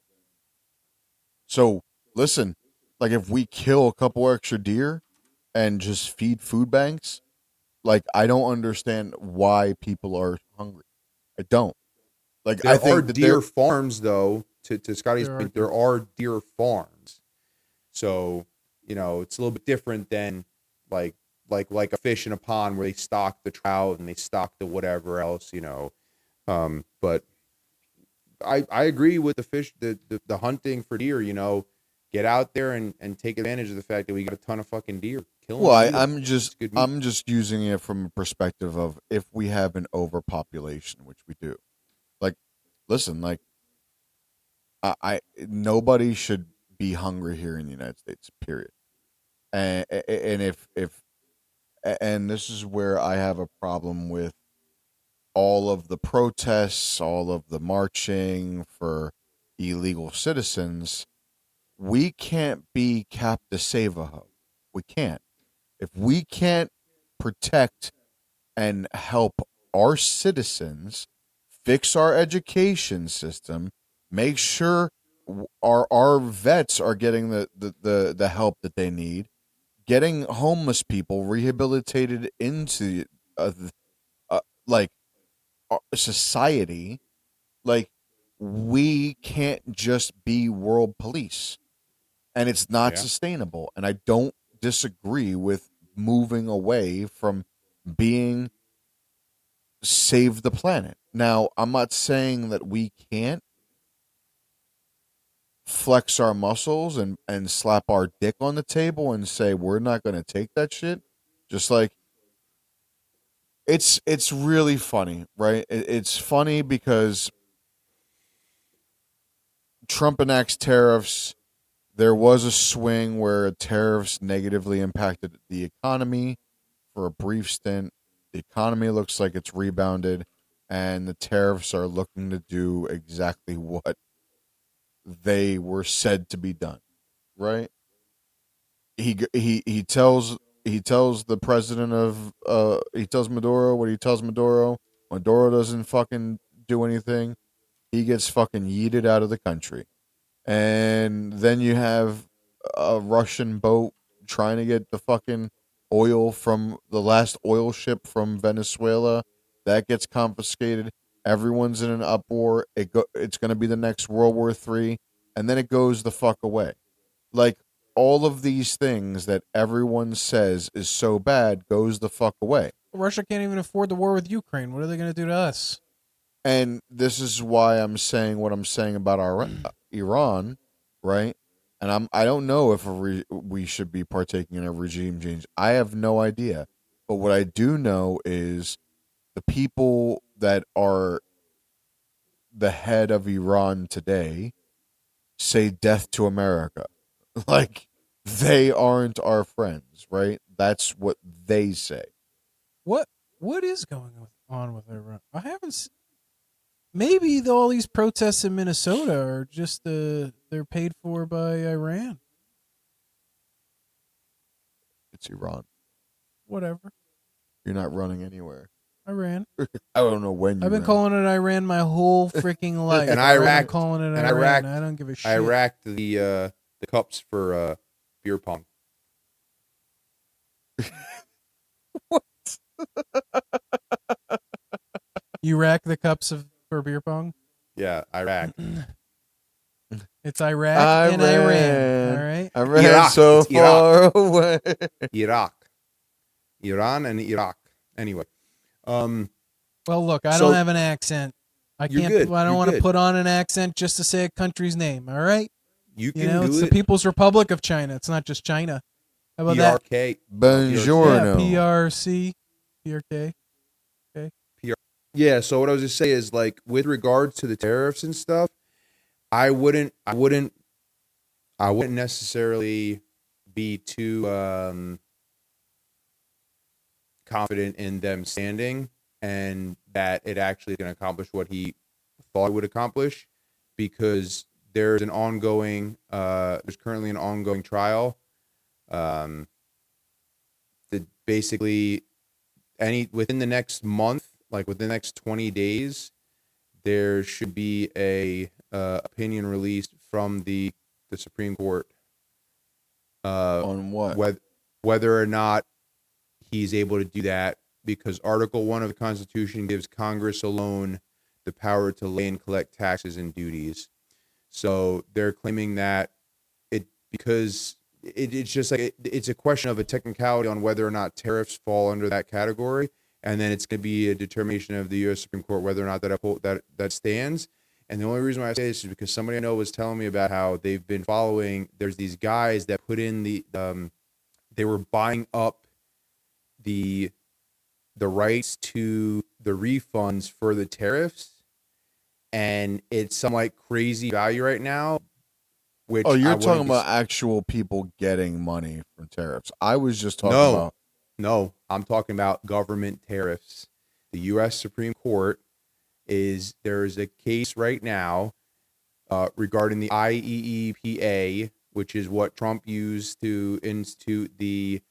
So, listen, like if we kill a couple extra deer and just feed food banks, like I don't understand why people are hungry. I don't. Like there I think are that deer farms, though. To Scotty's point, there are deer farms. So it's a little bit different than like a fish in a pond where they stock the trout and they stock the whatever else. But I agree with the fish, the hunting for deer. Get out there and take advantage of the fact that we got a ton of fucking deer. Well, I'm just using it from a perspective of if we have an overpopulation, which we do. Like, listen, like I nobody should be hungry here in the United States, period. And if and this is where I have a problem with all of the protests, all of the marching for illegal citizens. We can't be Captain Save-A-Ho. We can't. If we can't protect and help our citizens, fix our education system, make sure our vets are getting the help that they need, getting homeless people rehabilitated into like society, like we can't just be world police, and it's not sustainable. And I don't disagree with moving away from being save the planet. Now, I'm not saying that we can't flex our muscles and slap our dick on the table and say we're not going to take that shit. Just like it's really funny, right? It's funny because Trump enacts tariffs. There was a swing where tariffs negatively impacted the economy for a brief stint. The economy looks like it's rebounded, and the tariffs are looking to do exactly what they were said to be done. Right? He tells the president of he tells Maduro what he tells Maduro. Maduro doesn't fucking do anything. He gets fucking yeeted out of the country. And then you have a Russian boat trying to get the fucking oil from the last oil ship from Venezuela that gets confiscated. Everyone's in an uproar. It's going to be the next World War III, and then it goes the fuck away. Like all of these things that everyone says is so bad goes the fuck away. Russia can't even afford the war with Ukraine. What are they going to do to us? And this is why I'm saying what I'm saying about Iran, right? And I don't know if we should be partaking in a regime change. I have no idea. But what I do know is the people that are the head of Iran today say death to America. Like, they aren't our friends, right? That's what they say. What is going on with Iran? I haven't. Maybe all these protests in Minnesota are just they're paid for by Iran. It's Iran. Whatever. You're not running anywhere. Iran. I don't know when you I've been ran. calling it Iran my whole freaking life. And I've Iraq, been calling it and Iran. Iraq, I don't give a shit. I racked the cups for beer pong. What? You rack the cups for beer pong? Yeah, Iraq. It's Iraq and Iran. All right. I ran Iraq. so It's Iraq. far away. Iraq. Iran and Iraq. Anyway. Well, look, I So- don't have an accent. I You're can't. good. I don't You're want to good. put on an accent just to say a country's name. All right. You You can know, it's do the it. People's Republic of China. It's not just China. How about that? PRK. Yeah, Buongiorno. PRC, PRK. Yeah, so what I was just saying is, like, with regards to the tariffs and stuff, I wouldn't necessarily be too confident in them standing and that it actually is going to accomplish what he thought it would accomplish, because there's currently an ongoing trial. That basically within the next month, like within the next 20 days, there should be a opinion released from the Supreme Court On what? whether or not he's able to do that, because Article 1 of the Constitution gives Congress alone the power to lay and collect taxes and duties. So they're claiming that because it's just like it's a question of a technicality on whether or not tariffs fall under that category, and then it's going to be a determination of the U.S. Supreme Court whether or not that stands. And the only reason why I say this is because somebody I know was telling me about how they've been following. There's these guys that put in they were buying up the rights to the refunds for the tariffs, and it's some like crazy value right now. Which Oh, I you're wouldn't talking be- about actual people getting money from tariffs. I was just talking No. about. No, I'm talking about government tariffs. The U.S. Supreme Court there is a case right now regarding the IEEPA, which is what Trump used to institute the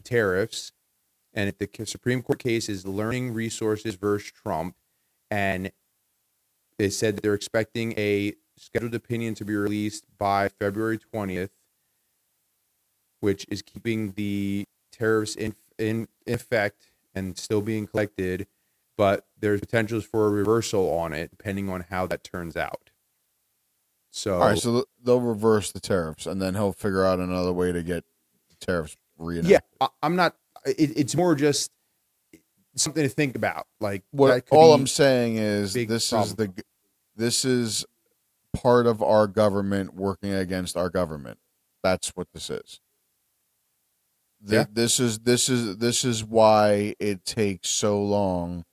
tariffs. And if the Supreme Court case is Learning Resources versus Trump, and they said that they're expecting a scheduled opinion to be released by February 20th, which is keeping the tariffs in effect and still being collected, but there's potentials for a reversal on it depending on how that turns out. So, All right, so they'll reverse the tariffs, and then he'll figure out another way to get the tariffs reenacted. yeah, I'm not. It's more just something to think about. Like, What that could all be I'm saying is big this problem. this is part of our government working against our government. That's what this is. Yeah. This is why it takes so long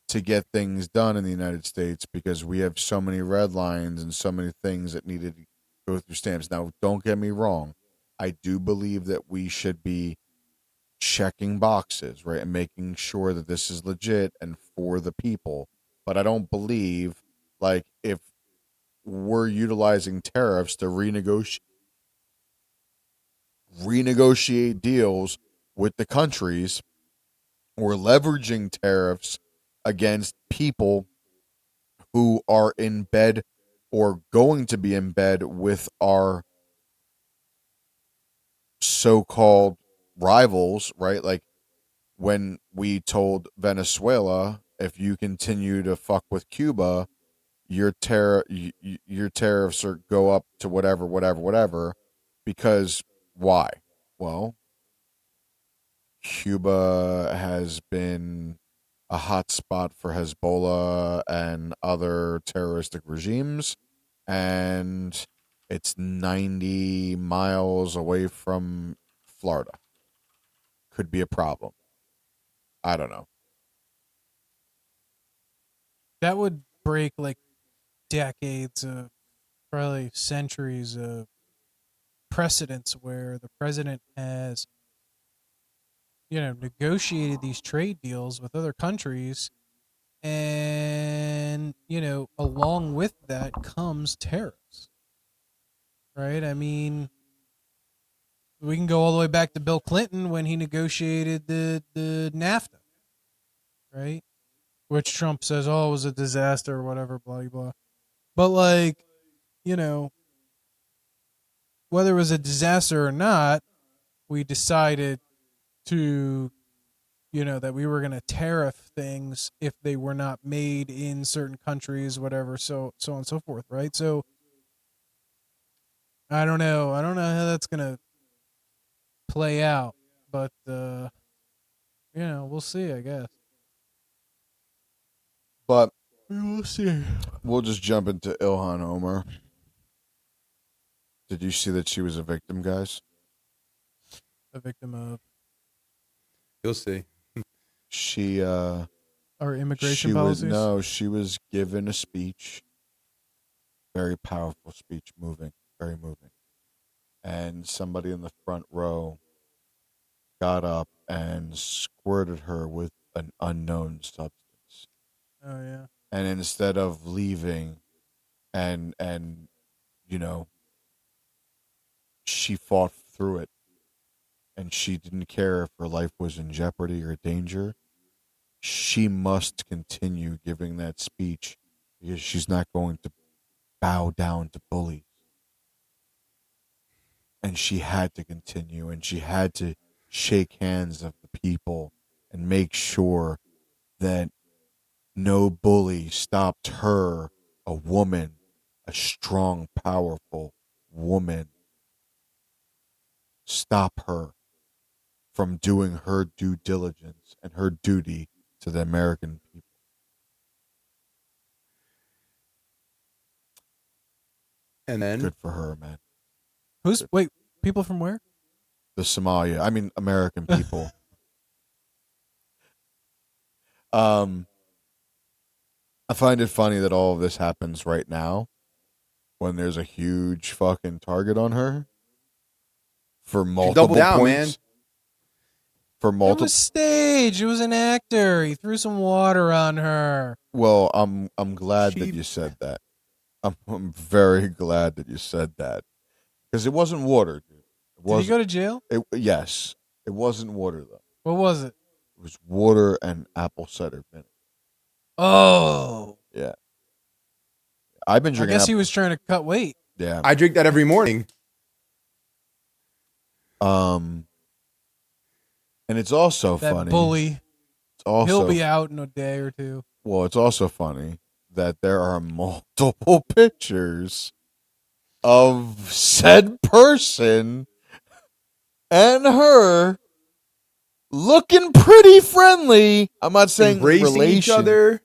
to get things done in the United States, because we have so many red lines and so many things that needed to go through stamps. Now, don't get me wrong. I do believe that we should be checking boxes, right, and making sure that this is legit and for the people. But I don't believe, like, if we're utilizing tariffs to renegotiate deals with the countries, or leveraging tariffs against people who are in bed or going to be in bed with our so-called rivals, right? Like when we told Venezuela, if you continue to fuck with Cuba, your tariffs are go up to whatever, because why? Well, Cuba has been a hot spot for Hezbollah and other terroristic regimes, and it's 90 miles away from Florida. Could be a problem. I don't know. That would break like decades of, probably centuries of precedents where the president has, negotiated these trade deals with other countries, and along with that comes tariffs, right? I mean, we can go all the way back to Bill Clinton when he negotiated the NAFTA, right? Which Trump says, oh, it was a disaster or whatever, blah blah blah. But like, you know, whether it was a disaster or not, we decided to, that we were going to tariff things if they were not made in certain countries, whatever, so on and so forth, right? So I don't know. I don't know how that's going to play out, but we'll see, I guess. But We'll see. we'll just jump into Ilhan Omar. Did you see that she was a victim, guys? A victim of You'll see. She our immigration she was policies. no, she was given a speech, very powerful speech, moving, very moving. And somebody in the front row got up and squirted her with an unknown substance. Oh yeah. And instead of leaving and you know, she fought through it, and she didn't care if her life was in jeopardy or danger. She must continue giving that speech because she's not going to bow down to bullies. And she had to continue, and she had to shake hands of the people and make sure that no bully stopped her, a woman, a strong, powerful woman, stop her from doing her due diligence and her duty to the American people. And then Good for her, man. Wait, people from where? The Somalia, I mean American people. I find it funny that all of this happens right now when there's a huge fucking target on her for multiple doubled down, points. man. For It multiple. was stage. It was an actor. He threw some water on her. Well, I'm glad She- that you said that. I'm very glad that you said that because it wasn't water, dude. It Did he wasn't. go to jail? Yes, it wasn't water though. What was it? It was water and apple cider vinegar. Oh, Yeah, I've been I drinking. guess he was trying to cut weight. Yeah. I drink that every morning. And it's also That funny. bully. It's also He'll be out in a day or two. well. It's also funny that there are multiple pictures of said person and her looking pretty friendly. I'm not saying Embracing each other.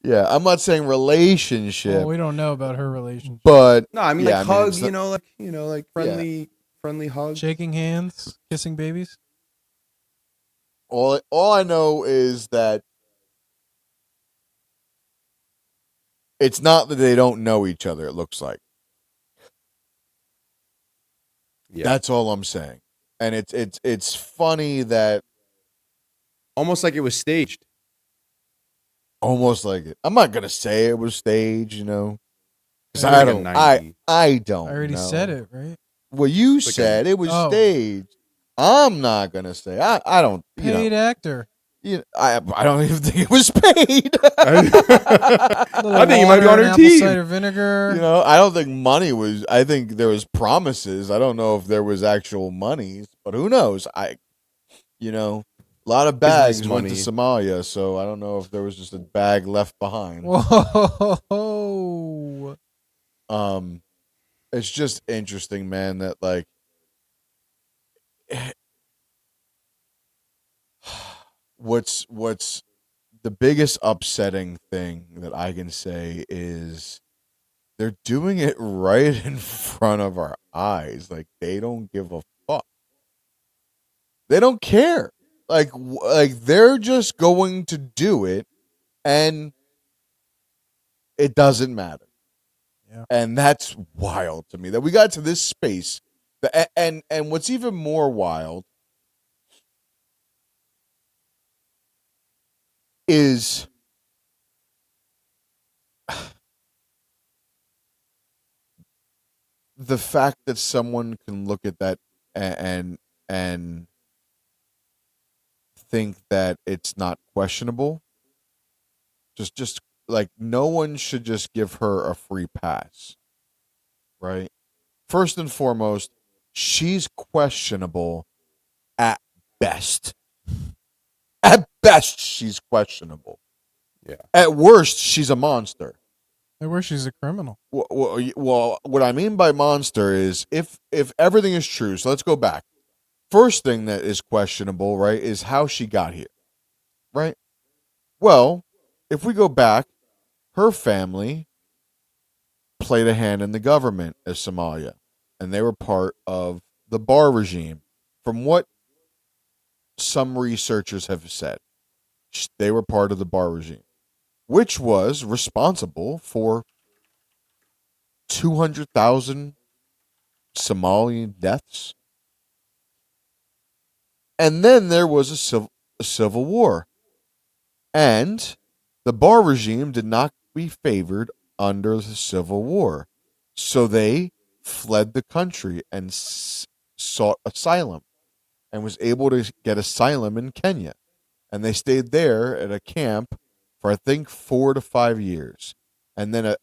Yeah, I'm not saying relationship, Well, we don't know about her relationship. but No, I mean yeah, like I mean, hug, it's not- like friendly hug. Shaking hands, kissing babies. all I know is that it's not that they don't know each other. It looks like Yeah. that's all I'm saying, and it's funny that Almost like it was staged. almost like it. I'm not gonna say it was staged, because It's I like a don't. 90. I don't. I already know. said it, right? Well, you like a- said it was Oh. staged. I'm not gonna say. I don't. Paid actor. I don't even think it was paid. I think you might be on her apple team. cider vinegar. I don't think money was. I think there was promises. I don't know if there was actual monies, but who knows? A lot of bags Business went to money. Somalia, so I don't know if there was just a bag left behind. Whoa. It's just interesting, man. That like what's the biggest upsetting thing that I can say is they're doing it right in front of our eyes. Like they don't give a fuck. They don't care. Like they're just going to do it, and it doesn't matter. Yeah. And that's wild to me that we got to this space. And what's even more wild is the fact that someone can look at that and think that it's not questionable. Just like no one should just give her a free pass, right? First and foremost, she's questionable at best. At best, she's questionable. Yeah. At worst, she's a monster. At worst, she's a criminal. Well, what I mean by monster is if everything is true. So let's go back. First thing that is questionable, right, is how she got here, right? Well, if we go back, her family played a hand in the government of Somalia, and they were part of the Bar regime. From what some researchers have said, they were part of the Bar regime, which was responsible for 200,000 Somali deaths. And then there was a civil war. And the Bar regime did not be favored under the Civil War. So they fled the country and sought asylum and was able to get asylum in Kenya. And they stayed there at a camp for, I think, 4 to 5 years. And then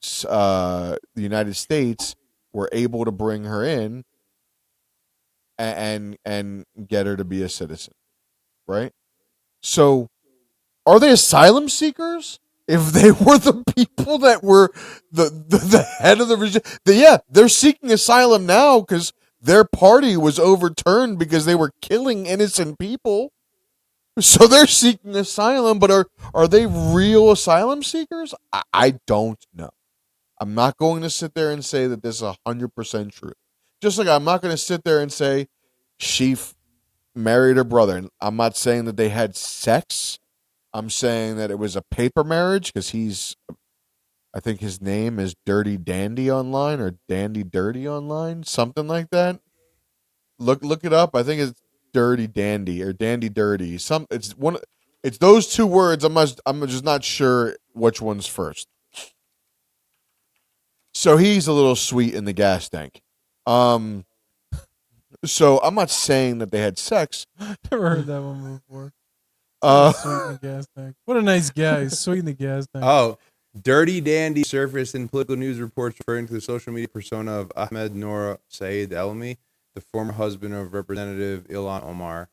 the United States were able to bring her in and get her to be a citizen, right? So are they asylum seekers? If they were the people that were the head of the regime, they're seeking asylum now because their party was overturned because they were killing innocent people. So they're seeking asylum, but are they real asylum seekers? I don't know. I'm not going to sit there and say that this is 100% true. Just like I'm not going to sit there and say she married her brother. And I'm not saying that they had sex. I'm saying that it was a paper marriage because I think his name is Dirty Dandy online or Dandy Dirty online, something like that. Look it up. I think it's Dirty Dandy or Dandy Dirty. It's those two words. I'm just not sure which one's first. So he's a little sweet in the gas tank. So I'm not saying that they had sex. Never heard that one before. Sweet in the gas tank. What a nice guy. Sweet in the gas tank. Oh, Dirty Dandy surfaced in political news reports referring to the social media persona of Ahmed Noor Saeed Elmi, the former husband of Representative Ilhan Omar.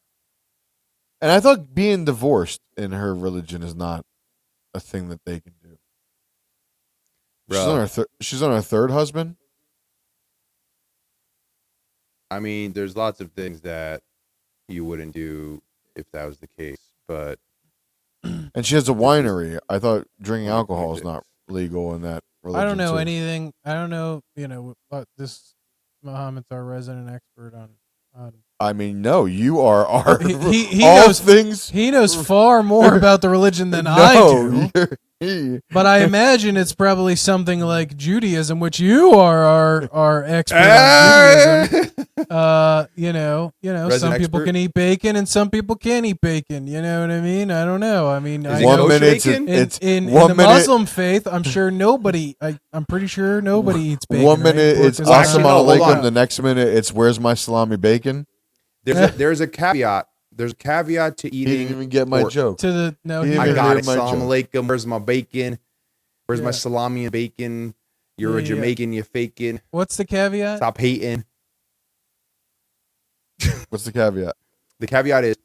And I thought being divorced in her religion is not a thing that they can do. Bro. She's on her third husband. I mean, there's lots of things that you wouldn't do if that was the case, but And she has a winery. I thought drinking alcohol is not legal in that religion. I don't know too. anything. I don't know. This Muhammad's our resident expert on. I mean, no, you are our He all knows things. He knows far more about the religion than I do. But I imagine it's probably something like Judaism, which you are our expert on Judaism. Some people expert? can eat bacon and some people can't eat bacon. You know what I mean? I don't know. I mean, Is I it One know kosher minute bacon? in one the minute- Muslim faith, I'm sure nobody. I'm pretty sure nobody eats bacon. One minute right? Pork it's is not- Actually, no, assalamu hold alaikum. on. The next minute it's where's my salami bacon. there's a caveat. There's a caveat to He eating. didn't even get my pork. joke. to the no. He he- I didn't got hear it. my Salam joke. alaikum. Where's my bacon? Where's my Yeah. salami and bacon? You're Yeah, a yeah. Jamaican. You're faking. What's the caveat? Stop hating. What's the caveat? The caveat is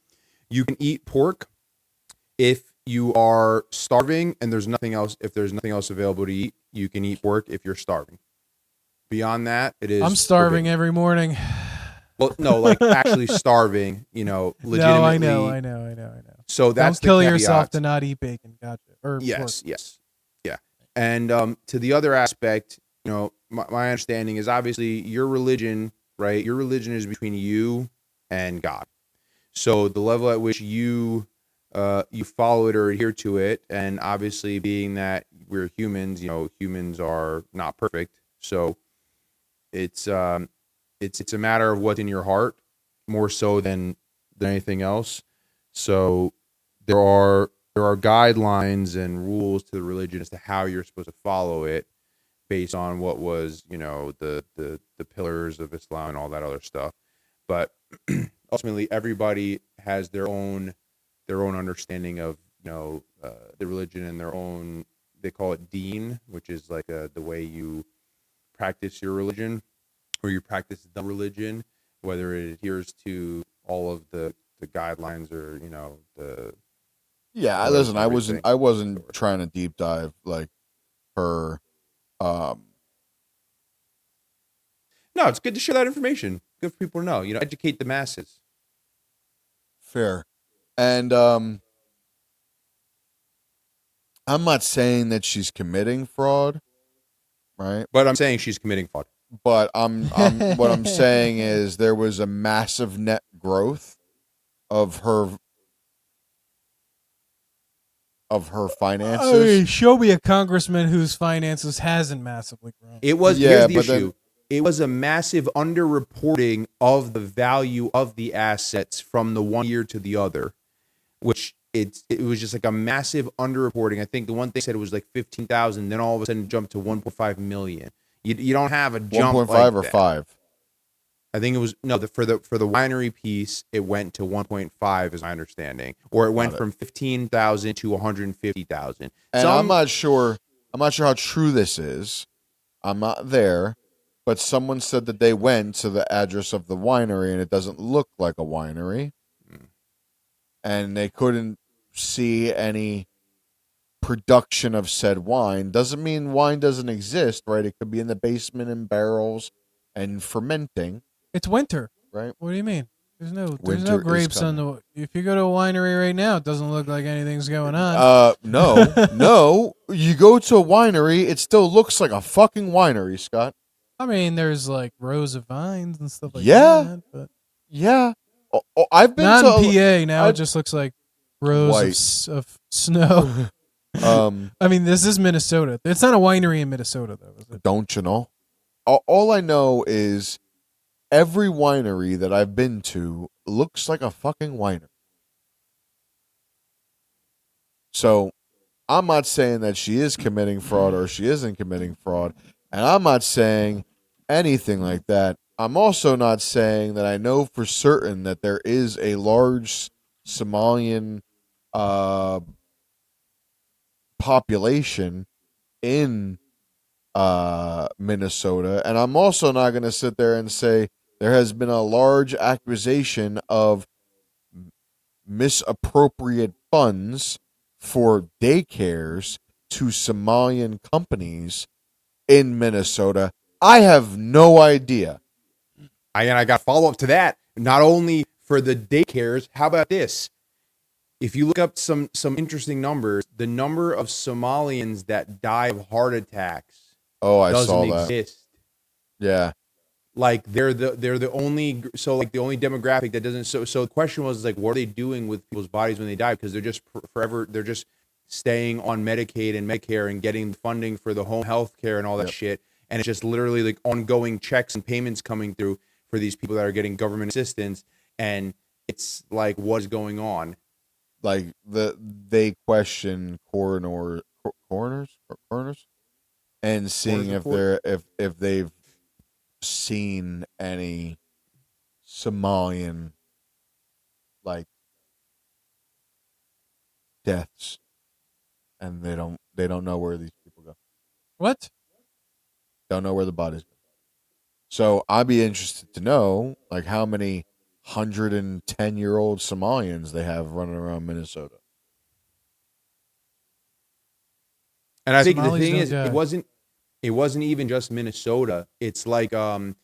you can eat pork if you are starving and there's nothing else. If there's nothing else available to eat, you can eat pork if you're starving. Beyond that, it is. I'm starving forbidden. every morning. Well, no, like actually starving. Legitimately. No, I know. So that's Don't kill the yourself caveat. to not eat bacon. Gotcha. Or pork. Yes. Yeah. And to the other aspect, my understanding is obviously your religion, right? Your religion is between you and God. So the level at which you follow it or adhere to it, and obviously being that we're humans, humans are not perfect. So it's it's a matter of what's in your heart more so than anything else. So there are guidelines and rules to the religion as to how you're supposed to follow it based on what was the pillars of Islam and all that other stuff. But ultimately, everybody has their own understanding of the religion and their own, they call it deen, which is like the way you practice your religion or you practice the religion, whether it adheres to all of the guidelines or the Yeah, pillars listen, and everything. I wasn't trying to deep dive like her. No, it's good to share that information. Good for people to know. Educate the masses. Fair, and I'm not saying that she's committing fraud, right? But I'm saying she's committing fraud. But I'm what I'm saying is there was a massive net growth of her finances. Show me a congressman whose finances hasn't massively grown. Here's Yeah, the but then issue. It was a massive underreporting of the value of the assets from the one year to the other, which it was just like a massive underreporting. I think the one thing said it was like 15,000, then all of a sudden it jumped to 1.5 million. You don't have a jump 1.5 like or that. 5. I think it was for the winery piece, it went to 1.5 is my understanding, or it went from 15,000 to 150,000. And I'm not sure how true this is. I'm not there, but someone said that they went to the address of the winery and it doesn't look like a winery. And they couldn't see any production of said wine. Doesn't mean wine doesn't exist, right? It could be in the basement in barrels and fermenting, It's winter. right? What do you mean? There's no Winter is grapes on coming. the. If you go to a winery right now, it doesn't look like anything's going on. No. You go to a winery, it still looks like a fucking winery, Scott. I mean, there's like rows of vines and stuff like Yeah. that, but Yeah. I've been not to in PA. Now I- it just looks like rows White. of snow. I mean, this is Minnesota. It's not a winery in Minnesota, though, is it? Don't you know? All I know is every winery that I've been to looks like a fucking winery. So I'm not saying that she is committing fraud or she isn't committing fraud. And I'm not saying anything like that. I'm also not saying that I know for certain that there is a large Somalian population in Minnesota. And I'm also not going to sit there and say there has been a large accusation of misappropriate funds for daycares to Somalian companies in Minnesota. I have no idea. I got follow up to that. Not only for the daycares, how about this? If you look up some interesting numbers, the number of Somalians that die of heart attacks I doesn't saw that. exist. Yeah. Like they're the only the only demographic that doesn't so the question was like, what are they doing with people's bodies when they die? Because they're just forever they're just staying on Medicaid and Medicare and getting funding for the home health care and all that shit, and it's just literally like ongoing checks and payments coming through for these people that are getting government assistance, and it's like, what's going on? Like they question coroners and seeing if they're if they've seen any Somalian like deaths, and they don't know where these people go. What? Don't know where the bodies go. So I'd be interested to know like how many 110-year-old Somalians they have running around Minnesota. And I think the Somalis thing don't is, die. it wasn't even just Minnesota. It's like I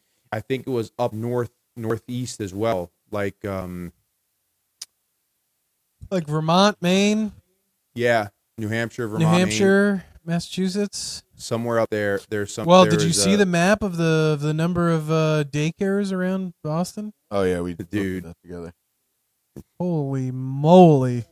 think it was up northeast as well. Like Like Vermont, Maine, Yeah, New Hampshire, New Vermont, Maine, Hampshire, Massachusetts. somewhere out there. Well, There did you is see a the map of the number of daycares around Boston? Oh yeah, we looked at dude. that together. Holy moly!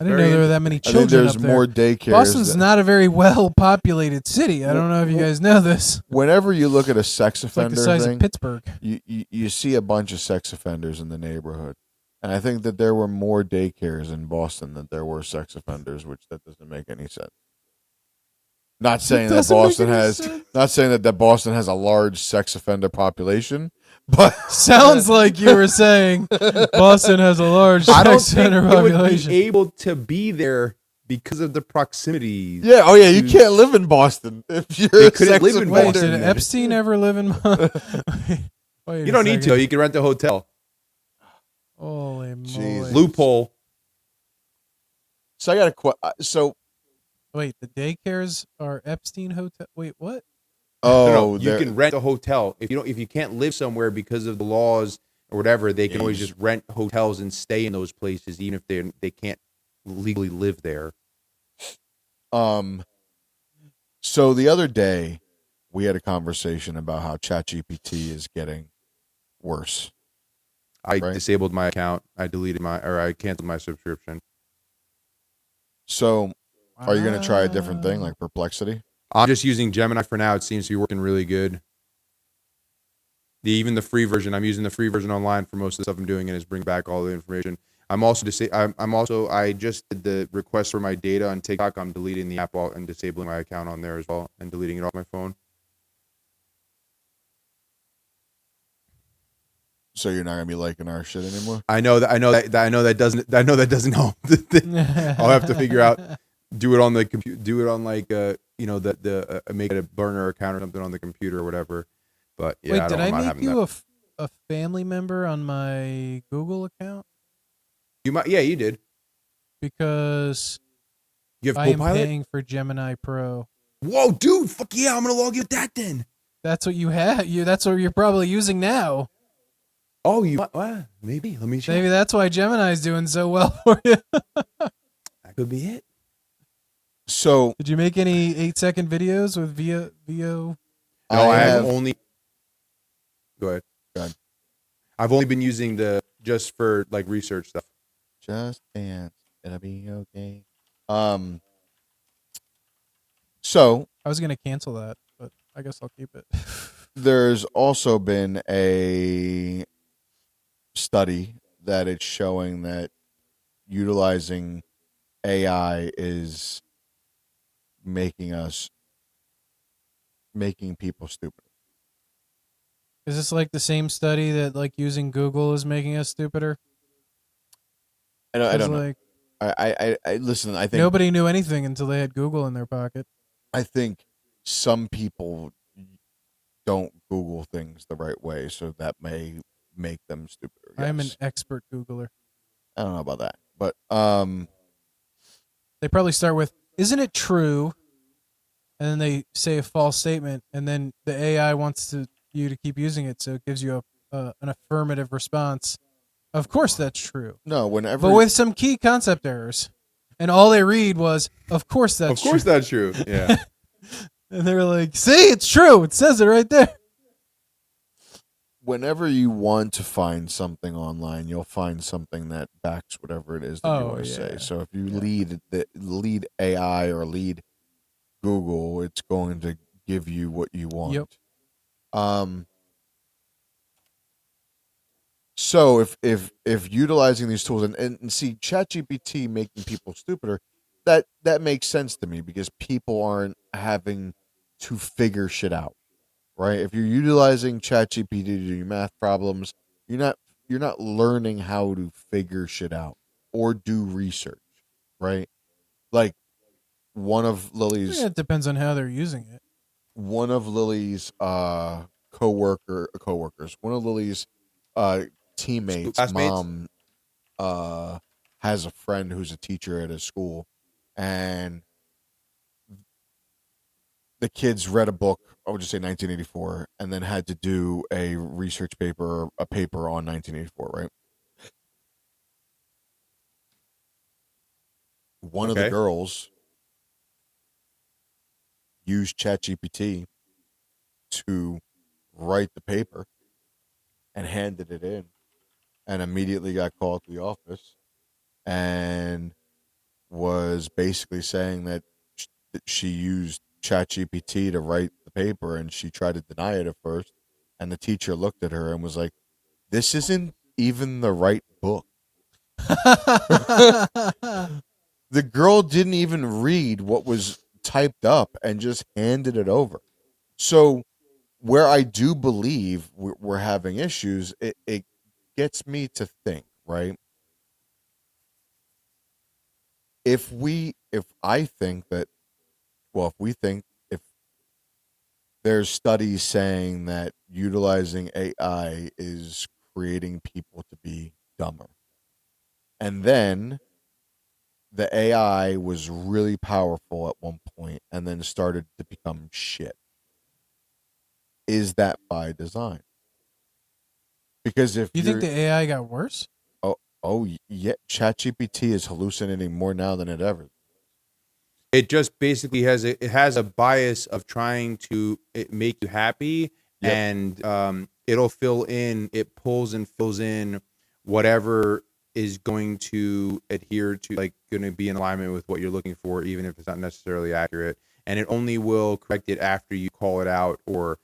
I didn't know Very there were that many I think children there's up there. more daycares. Boston's not a very well populated city. I don't know if you guys know this. Whenever you look at a sex It's like the offender size of thing, Pittsburgh. you see a bunch of sex offenders in the neighborhood. And I think that there were more daycares in Boston than there were sex offenders, which that doesn't make any sense. Not saying that doesn't make Boston any has sense. not saying that Boston has a large sex offender population, but Sounds like you were saying Boston has a large I don't sex think offender it would be population. able to be there because of the proximity. yeah, oh yeah, you to- can't live in Boston if you're They a couldn't sex live in Wait, offender. did Boston. Epstein ever live in? Wait You a don't need to. second. You can rent a hotel. Holy moly! Jesus. Loophole. So I got a so Wait, the daycares are Epstein hotel. Wait, what? oh, You can rent a hotel if you can't live somewhere because of the laws or whatever. They can always just rent hotels and stay in those places, even if they can't legally live there. So the other day we had a conversation about how ChatGPT is getting worse. I Right. disabled my account. I canceled my subscription. So are you going to try a different thing like Perplexity? I'm just using Gemini for now. It seems to be working really good. Even the free version, I'm using the free version online for most of the stuff I'm doing, and it's bring back all the information. I just did the request for my data on TikTok. I'm deleting the app and disabling my account on there as well, and deleting it off my phone. So you're not going to be liking our shit anymore? I know that doesn't help. I'll have to figure out. Do it on the computer. Do it on like make it a burner account or something on the computer or whatever. But yeah, Wait, did I I'm not make having you that. a family member on my Google account? You might. Yeah, you did. Because You have I am Copilot. paying for Gemini Pro. Whoa, dude! Fuck yeah! I'm gonna log in with that then. That's what you have. That's what you're probably using now. Oh, well, maybe. Let me check. Maybe that's why Gemini's doing so well for you. That could be it. So Did you make any 8-second videos with VO? No, I have only. Go ahead. Go ahead. I've only been using just for like research stuff. just dance. It'll be okay. So I was gonna cancel that, but I guess I'll keep it. there's also been a study that it's showing that utilizing AI is making people stupid. Is this like the same study that like using Google is making us stupider? I 'Cause, don't know. like, I listen. I think nobody knew anything until they had Google in their pocket. I think some people don't Google things the right way, so that may make them stupider. I am an yes. expert Googler. I don't know about that, but They probably start with, "Isn't it true?" And then they say a false statement, and then the AI wants you to keep using it, so it gives you an affirmative response. Of course, that's true, no. Whenever but with some key concept errors. And all they read was, "Of course that's Of course, true." that's true. Yeah. And they were like, "See, it's true. It says it right there." whenever you want to find something online, you'll find something that backs whatever it is that you Oh, want to say. yeah. So if you lead AI or lead Google, it's going to give you what you want. Yep. So if utilizing these tools and see ChatGPT making people stupider, that makes sense to me because people aren't having to figure shit out, right? If you're utilizing ChatGPT to do your math problems, you're not learning how to figure shit out or do research, right? Like one of Lily's Yeah, it depends on how they're using it. coworkers, one of Lily's teammates' Classmates? mom has a friend who's a teacher at his school, and the kids read a book, I would just say 1984, and then had to do a research paper, a paper on 1984, right? One of the Okay. girls used ChatGPT to write the paper and handed it in, and immediately got called to the office and was basically saying that she used ChatGPT to write the paper, and she tried to deny it at first. And the teacher looked at her and was like, "This isn't even the right book." The girl didn't even read what was typed up and just handed it over. So, where I do believe we're having issues, it gets me to think, right? If I think that, well, if we think, if there's studies saying that utilizing AI is creating people to be dumber, and then the AI was really powerful at one point and then started to become shit. Is that by design? Because if You think you're the AI got worse? oh yeah, ChatGPT is hallucinating more now than it ever. It just basically has a bias of trying to make you happy, Yep. and it'll fill in, it pulls and fills in whatever is going to adhere to, like, going to be in alignment with what you're looking for, even if it's not necessarily accurate. And it only will correct it after you call it out or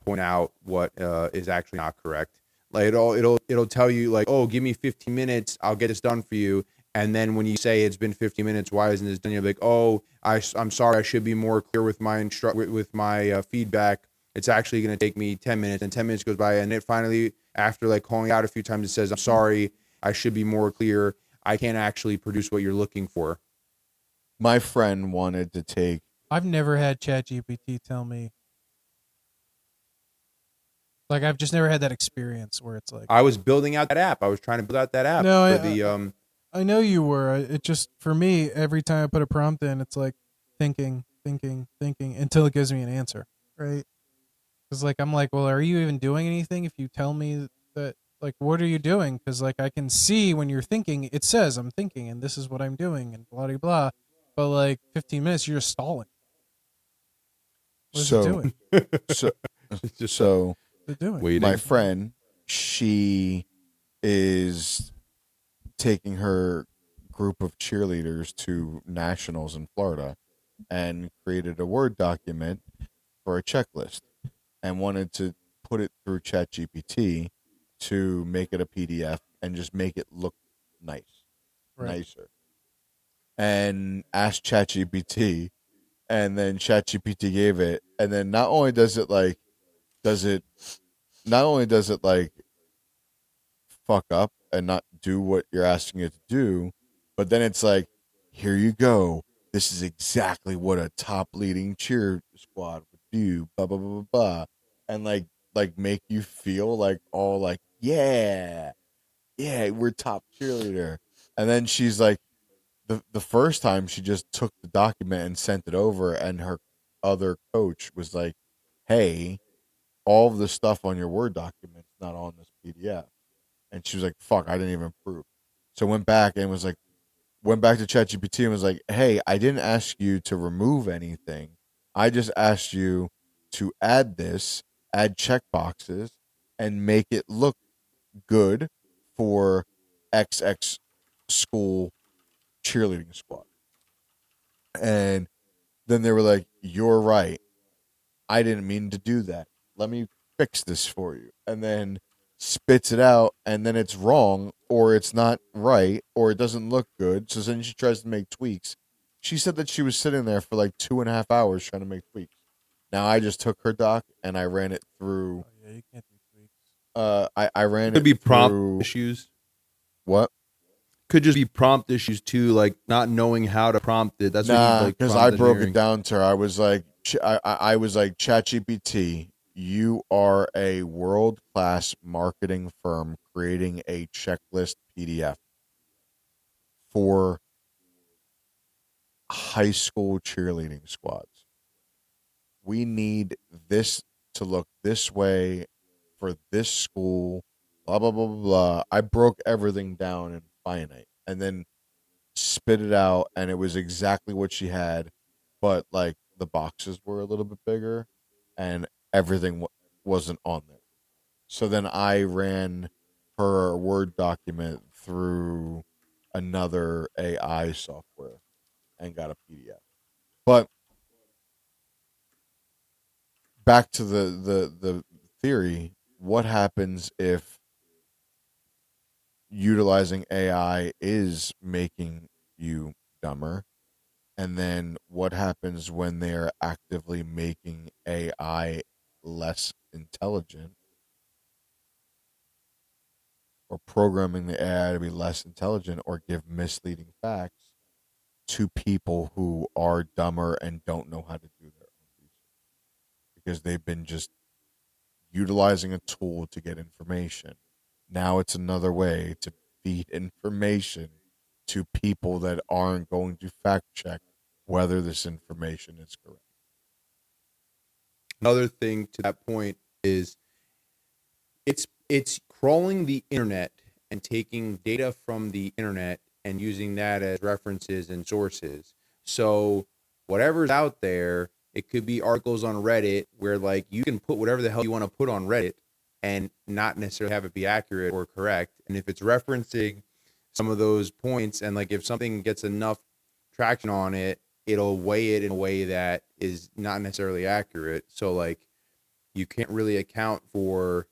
point out what is actually not correct. Like, it'll tell you, like, oh, give me 15 minutes, I'll get this done for you. And then when you say it's been 50 minutes, why isn't this done? You're like, oh, I'm sorry, I should be more clear with my feedback. It's actually going to take me 10 minutes, and 10 minutes goes by, and it finally, after like calling out a few times, it says, I'm sorry, I should be more clear. I can't actually produce what you're looking for. My friend wanted to take I've never had ChatGPT tell me. Like, I've just never had that experience where it's like, I was building out that app. I was trying to build out that app no, for the I know you were. It just, for me, every time I put a prompt in, it's like thinking, thinking, thinking until it gives me an answer, right? Because, like, I'm like, well, are you even doing anything if you tell me that, like, what are you doing? Because, like, I can see when you're thinking, it says I'm thinking and this is what I'm doing and blah, blah, blah. But, like, 15 minutes, you're just stalling. What is it so doing? so it's just so What is it doing? waiting. my friend, she is taking her group of cheerleaders to nationals in Florida and created a Word document for a checklist and wanted to put it through ChatGPT to make it a PDF and just make it look nice, Right. nicer. And asked ChatGPT, and then ChatGPT gave it, and then does it not only does it like fuck up and not do what you're asking it to do, but then it's like, here you go. This is exactly what a top leading cheer squad would do. Blah blah blah blah blah, and like make you feel like all like yeah we're top cheerleader. And then she's like, the first time she just took the document and sent it over, and her other coach was like, hey, all of the stuff on your Word document's not on this PDF. And she was like, fuck, I didn't even prove. So went back to ChatGPT and was like, hey, I didn't ask you to remove anything. I just asked you to add this, add checkboxes, and make it look good for XX school cheerleading squad. And then they were like, you're right. I didn't mean to do that. Let me fix this for you. And then spits it out, and then it's wrong, or it's not right, or it doesn't look good. So then she tries to make tweaks. She said that she was sitting there for like 2.5 hours trying to make tweaks. Now I just took her doc and I ran it through. Oh, yeah, you can't do tweaks. I ran Could it be prompt through issues. what? Could just be prompt issues too, like not knowing how to prompt it. That's what you Nah, like because I prompt broke it engineering. down to her. I was like, I was like, ChatGPT, you are a world class marketing firm creating a checklist PDF for high school cheerleading squads. We need this to look this way for this school. Blah blah blah blah blah. I broke everything down in finite, and then spit it out, and it was exactly what she had, but like the boxes were a little bit bigger, and everything wasn't on there. So then I ran her Word document through another AI software and got a PDF. But back to the theory, what happens if utilizing AI is making you dumber? And then what happens when they're actively making AI less intelligent or programming the AI to be less intelligent or give misleading facts to people who are dumber and don't know how to do their own research because they've been just utilizing a tool to get information. Now it's another way to feed information to people that aren't going to fact check whether this information is correct. Another thing to that point is it's crawling the internet and taking data from the internet and using that as references and sources. So whatever's out there, it could be articles on Reddit where like you can put whatever the hell you want to put on Reddit and not necessarily have it be accurate or correct. And if it's referencing some of those points and like if something gets enough traction on it, it'll weigh it in a way that is not necessarily accurate. So like you can't really account for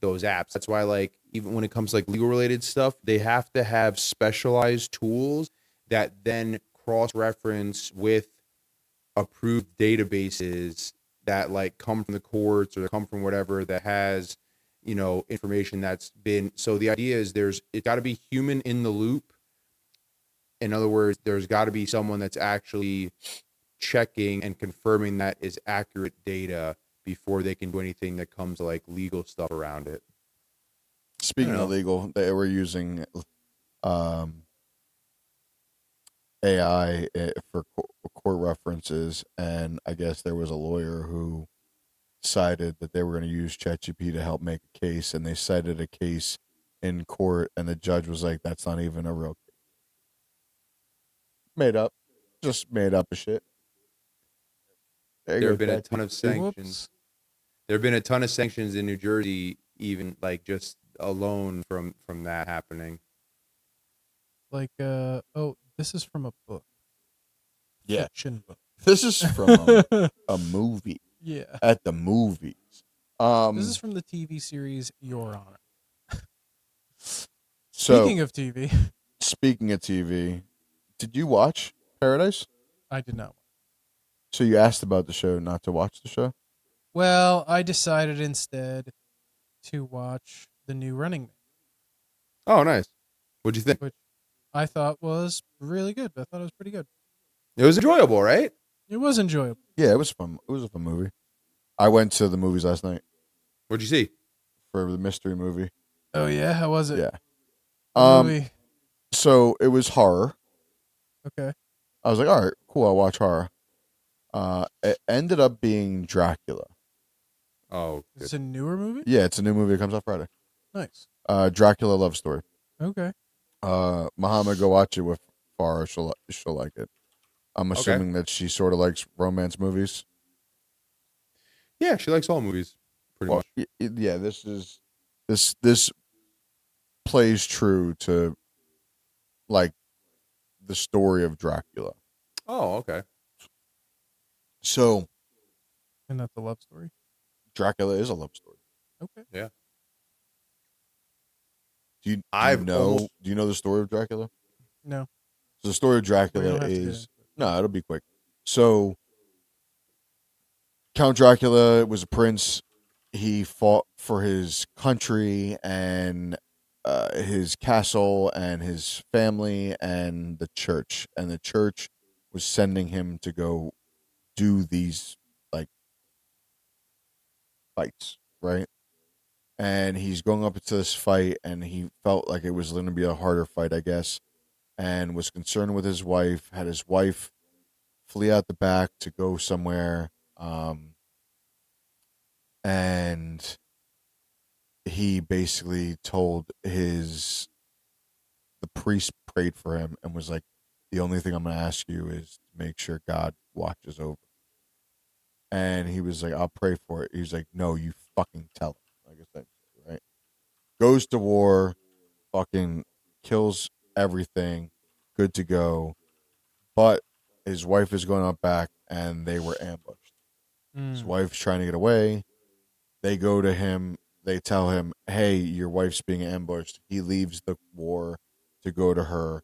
those apps. That's why like even when it comes to like legal related stuff, they have to have specialized tools that then cross reference with approved databases that like come from the courts or come from whatever that has, you know, information that's been. So the idea is it's got to be human in the loop. In other words, there's got to be someone that's actually checking and confirming that is accurate data before they can do anything that comes to like legal stuff around it. Speaking of legal, they were using AI for court references, and I guess there was a lawyer who decided that they were going to use ChatGPT to help make a case, and they cited a case in court, and the judge was like, "That's not even a real case, made up, just made up a shit." There have been a ton of sanctions. Whoops. There have been a ton of sanctions in New Jersey, even like just alone from that happening. Like, this is from a book. Yeah, Fiction book. this is from a movie. Yeah. At the movies. This is from the TV series Your Honor. So, Speaking of TV, did you watch Paradise? I did not. So you asked about the show, not to watch the show? Well, I decided instead to watch the new Running Man, Oh, nice. What'd you think? which I thought was really good. I thought it was pretty good. It was enjoyable, right? It was enjoyable. Yeah, it was fun. It was a fun movie. I went to the movies last night What'd you see? for the mystery movie. Oh yeah, how was it? Yeah. What movie? So it was horror. Okay. I was like, all right, cool, I'll watch horror. It ended up being Dracula. Oh, It's a newer movie. Yeah, it's a new movie. It comes out Friday. Nice. Dracula love story. Okay. Muhammad, go watch it with Farah. She'll like it. I'm assuming that she sort of likes romance movies. yeah, she likes all movies pretty much. Yeah, this plays true to like the story of Dracula. Oh, okay. So And that's a love story. Dracula is a love story. Okay. Yeah. Do you I've know? almost- Do you know the story of Dracula? No. So the story of We Dracula don't have to get is into it. no, it'll be quick. So Count Dracula was a prince. He fought for his country and his castle and his family and the church. And the church was sending him to go do these like fights, right? And he's going up into this fight, and he felt like it was going to be a harder fight, I guess, and was concerned with his wife. Had his wife flee out the back to go somewhere, and he basically told the priest prayed for him and was like, The only thing I'm going to ask you is to make sure God watches over. And he was like, I'll pray for it. He was like, no, you fucking tell him. Like I said, right? Goes to war, fucking kills everything, good to go. But his wife is going up back, and they were ambushed. His wife's trying to get away. They go to him. They tell him, hey, your wife's being ambushed. He leaves the war to go to her,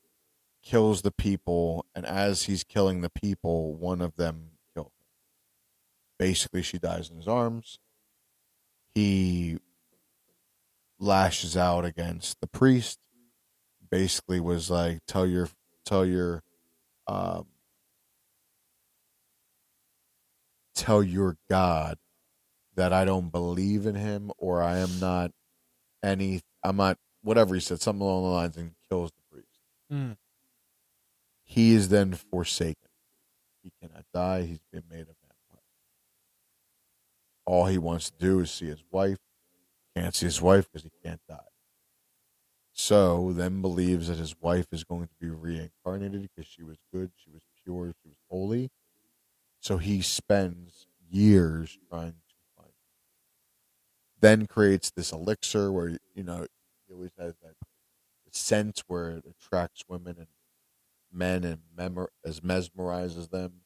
kills the people, and as he's killing the people, one of them kills him. Basically, she dies in his arms. He lashes out against the priest. Basically, was like, tell your um, tell your God that I don't believe in him, or I'm not whatever he said, something along the lines, and kills the priest. Mm. He is then forsaken. He cannot die. He's been made a vampire. All he wants to do is see his wife. Can't see his wife because he can't die. So then believes that his wife is going to be reincarnated because she was good, she was pure, she was holy. So he spends years trying to find her. Then creates this elixir where, he always has that scent where it attracts women and men and mesmerizes them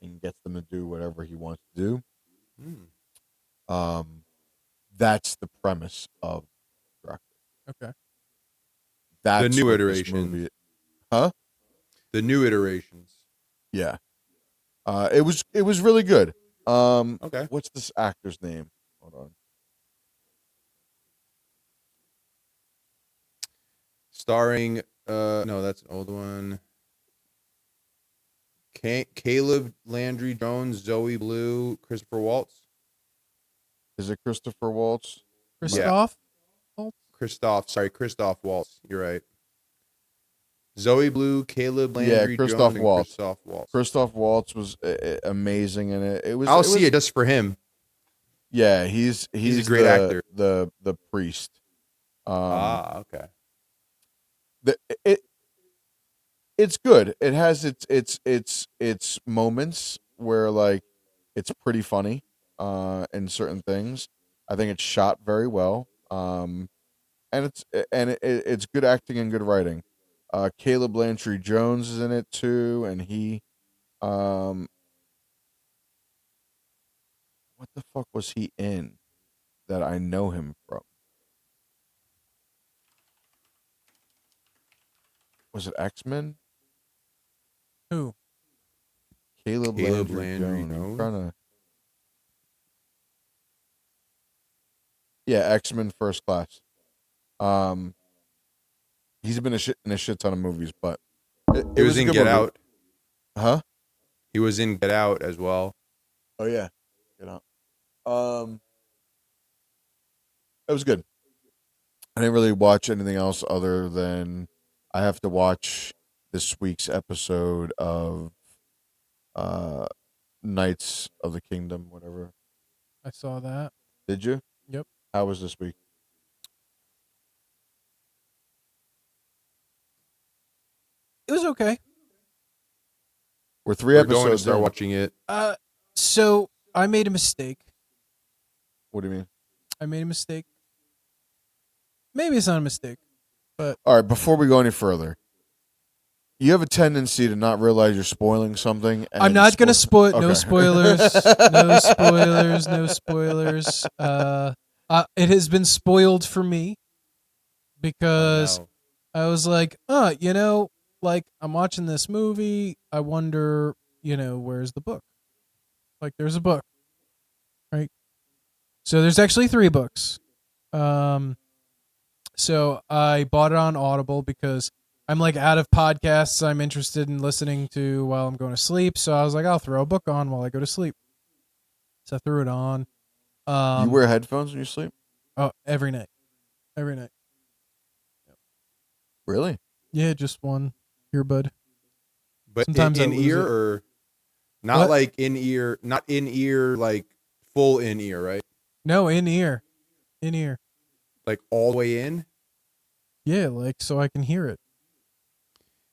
and gets them to do whatever he wants to do. Mm. That's the premise of Dracula. Okay. That's new what this iteration. movie, huh? The new iterations. Yeah. It was really good. Okay. What's this actor's name? Hold on. Starring, no, that's an old one. Caleb Landry Jones, Zoe Blue, Christopher Waltz. Is it Christopher Waltz? Christoph? Christoph Waltz. You're right. Zoe Blue, Caleb Landry Christoph Jones, Waltz. and Christoph Waltz. Christoph Waltz was amazing in it. I'll see it just for him. Yeah, he's a great actor. The priest. Okay. It's good. It has its moments where like it's pretty funny in certain things. I think it's shot very well. And it's good acting and good writing. Caleb Landry Jones is in it too, and he what the fuck was he in that I know him from? Was it X-Men? Who? Caleb Landry Jones. I'm trying to. Yeah, X-Men First Class. He's been in a shit ton of movies, but He was a in good Get movie. Out. Huh? He was in Get Out as well. Oh yeah, Get Out. It was good. I didn't really watch anything else other than I have to watch this week's episode of Knights of the Kingdom, whatever. I saw that. Did you? Yep. How was this week? It was okay. We're 3 We're going to episodes start in. watching it. So I made a mistake. What do you mean? I made a mistake. Maybe it's not a mistake, but All right, before we go any further, you have a tendency to not realize you're spoiling something. And I'm not going to spoil. No Okay. spoilers. No spoilers. No spoilers. It has been spoiled for me because Oh, I was like, like I'm watching this movie. I wonder, where's the book? Like, there's a book, right? So there's actually 3 books. So I bought it on Audible because I'm like out of podcasts I'm interested in listening to while I'm going to sleep. So I was like, I'll throw a book on while I go to sleep. So I threw it on. You wear headphones when you sleep? Oh, every night. Every night. Really? Yeah, just one earbud. but Sometimes I in lose ear it. or not What? like in ear, not in ear, like full in ear, right? No, in ear. In ear. Like all the way in. Yeah, like so I can hear it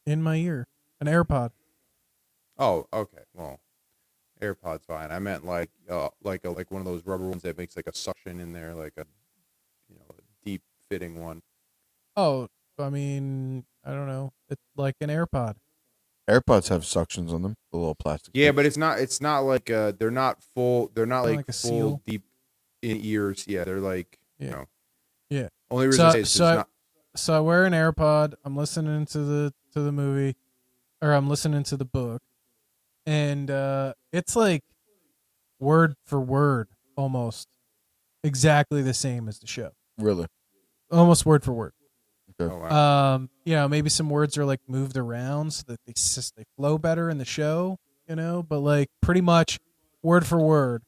in my ear. An AirPod. Oh, okay. Well, AirPods fine. I meant like one of those rubber ones that makes like a suction in there, like a a deep fitting one. Oh, I mean, I don't know. It's like an AirPod. AirPods have suctions on them, the little plastic. Yeah, tips. but it's not like they're not full. They're not Kinda like like a full seal. deep in ears. Yeah, they're like Yeah. Yeah. Only reason I say So is I, not. so I wear an AirPod. I'm listening to the movie, or I'm listening to the book, and it's like word for word, almost exactly the same as the show. Really? Almost word for word. Oh wow. Maybe some words are like moved around so that they flow better in the show, but like pretty much word for word.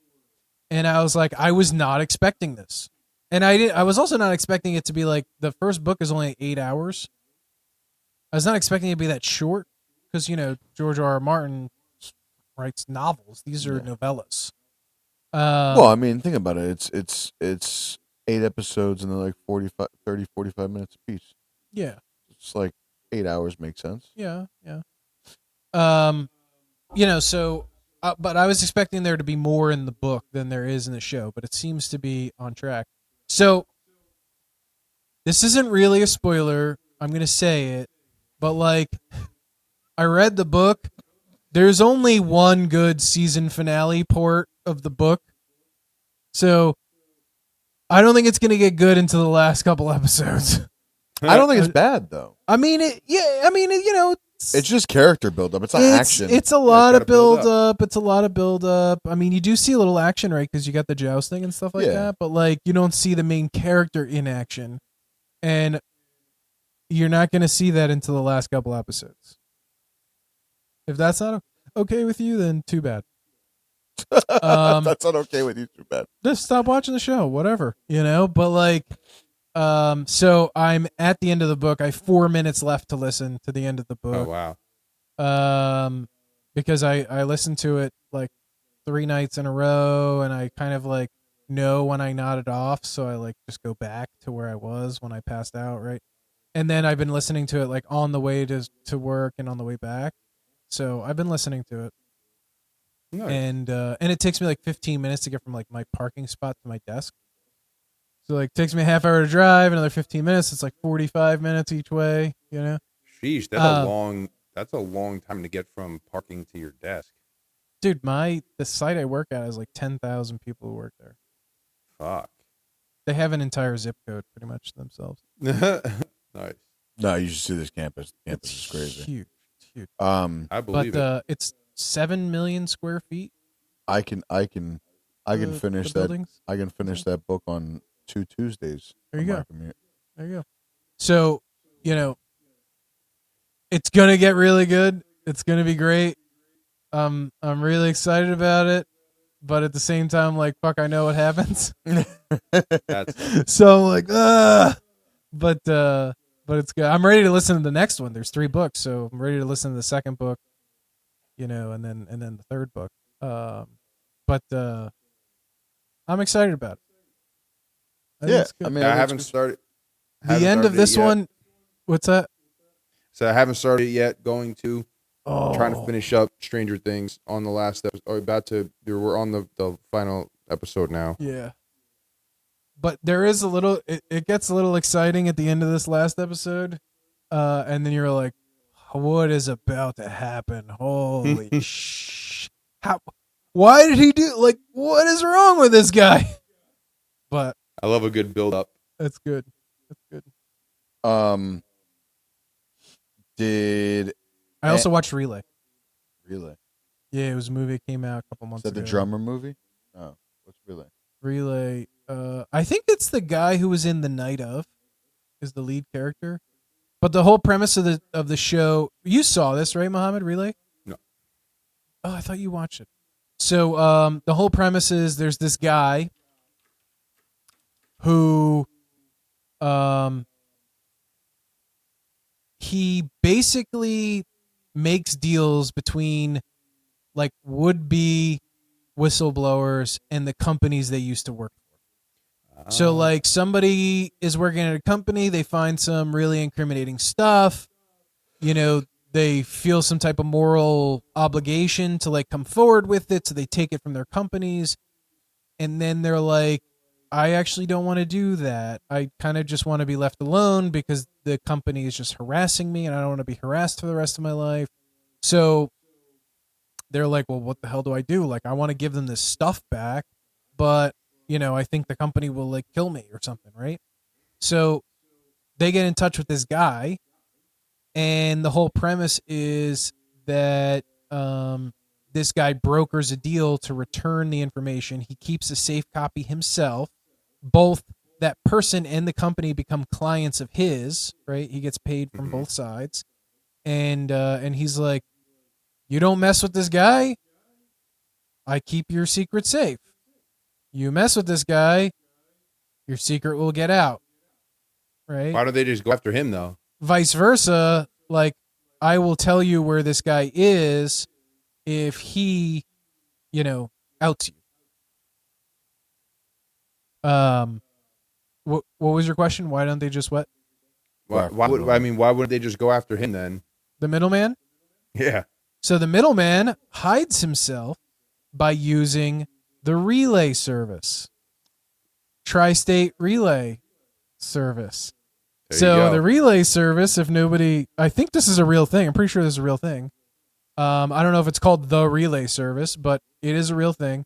And I was like, I was not expecting this. And I was also not expecting it to be like the first book is only 8 hours. I was not expecting it to be that short because George R. R. Martin writes novels. These are novellas. Well, I mean, think about it. It's 8 episodes and they're like 45 minutes apiece. Yeah. It's like 8 hours makes sense. Yeah. Yeah. So but I was expecting there to be more in the book than there is in the show, but it seems to be on track. So this isn't really a spoiler. I'm going to say it, but like I read the book. There's only one good season finale port of the book. So I don't think it's going to get good into the last couple episodes. I don't think it's bad though. I mean, It's just character buildup. It's not action. It's a lot of gotta build build up. It's a lot of build up. I mean, you do see a little action, right? Because you got the jousting and stuff like that. But like, you don't see the main character in action, and you're not going to see that until the last couple episodes. If that's not okay with you, then too bad. That's not okay with you. Too bad. Just stop watching the show, whatever, But like, so I'm at the end of the book. I have 4 minutes left to listen to the end of the book. Oh wow. Because I listened to it like 3 nights in a row, and I kind of like know when I nodded off, so I like just go back to where I was when I passed out, right? And then I've been listening to it like on the way to work and on the way back. So I've been listening to it. Nice. And it takes me like 15 minutes to get from like my parking spot to my desk. So like takes me a half hour to drive, another 15 minutes. It's like 45 minutes each way, Sheesh, that's a long time to get from parking to your desk. Dude, the site I work at has like 10,000 people who work there. Fuck. They have an entire zip code pretty much themselves. Nice. No, you should see this campus. Campus It's is crazy. huge. It's huge. I believe it. It's 7 million square feet. I can finish the that. buildings. I can finish that book on 2 Tuesdays. There you on go. my commute. There you go. So, it's going to get really good. It's going to be great. I'm really excited about it, but at the same time, like, fuck, I know what happens. That's So I'm like, but it's good. I'm ready to listen to the next one. There's 3 books, so I'm ready to listen to the second book, and then the third book. But I'm excited about it. I think it's good. I mean, I haven't started. The end of this one. What's that? So I haven't started yet. Going to trying to Oh. finish up Stranger Things on the last episode. Or about to. We're on the final episode now. Yeah. But there is a little. It gets a little exciting at the end of this last episode, and then you're like, "What is about to happen? Holy sh! How? Why did he do? Like, what is wrong with this guy?" But I love a good build up. that's good. That's good. Did I also watched Relay. Relay? Yeah, it was a movie that came out a couple Is months that ago. the drummer movie? Oh, what's Relay? Relay. I think it's the guy who was in The Night Of, is the lead character. But the whole premise of the show, you saw this, right, Muhammad? Relay? No. Oh, I thought you watched it. So the whole premise is there's this guy who he basically makes deals between like would-be whistleblowers and the companies they used to work for. So like somebody is working at a company, they find some really incriminating stuff, they feel some type of moral obligation to like come forward with it, so they take it from their companies, and then they're like, I actually don't want to do that. I kind of just want to be left alone because the company is just harassing me and I don't want to be harassed for the rest of my life. So they're like, well, what the hell do I do? Like, I want to give them this stuff back, but, I think the company will like kill me or something, right? So they get in touch with this guy, and the whole premise is that this guy brokers a deal to return the information. He keeps a safe copy himself. Both that person and the company become clients of his, right? He gets paid from both sides, and he's like, you don't mess with this guy, I keep your secret safe. You mess with this guy, your secret will get out, right? Why don't they just go after him though? Vice versa, like, I will tell you where this guy is if he, outs you. What was your question? Why don't they just what? Why wouldn't they just go after him then? The middleman? Yeah. So the middleman hides himself by using the relay service. Tri-state relay service. There you So go. the relay service, if nobody, I think this is a real thing. I'm pretty sure this is a real thing. I don't know if it's called the relay service, but it is a real thing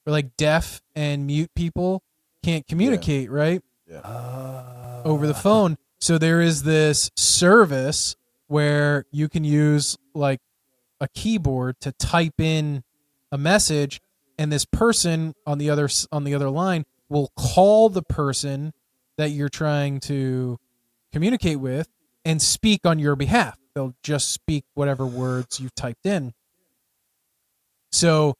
where like deaf and mute people can't communicate, right? Yeah. Over the phone. So there is this service where you can use like a keyboard to type in a message, and this person on the other line will call the person that you're trying to communicate with and speak on your behalf. They'll just speak whatever words you've typed in. So,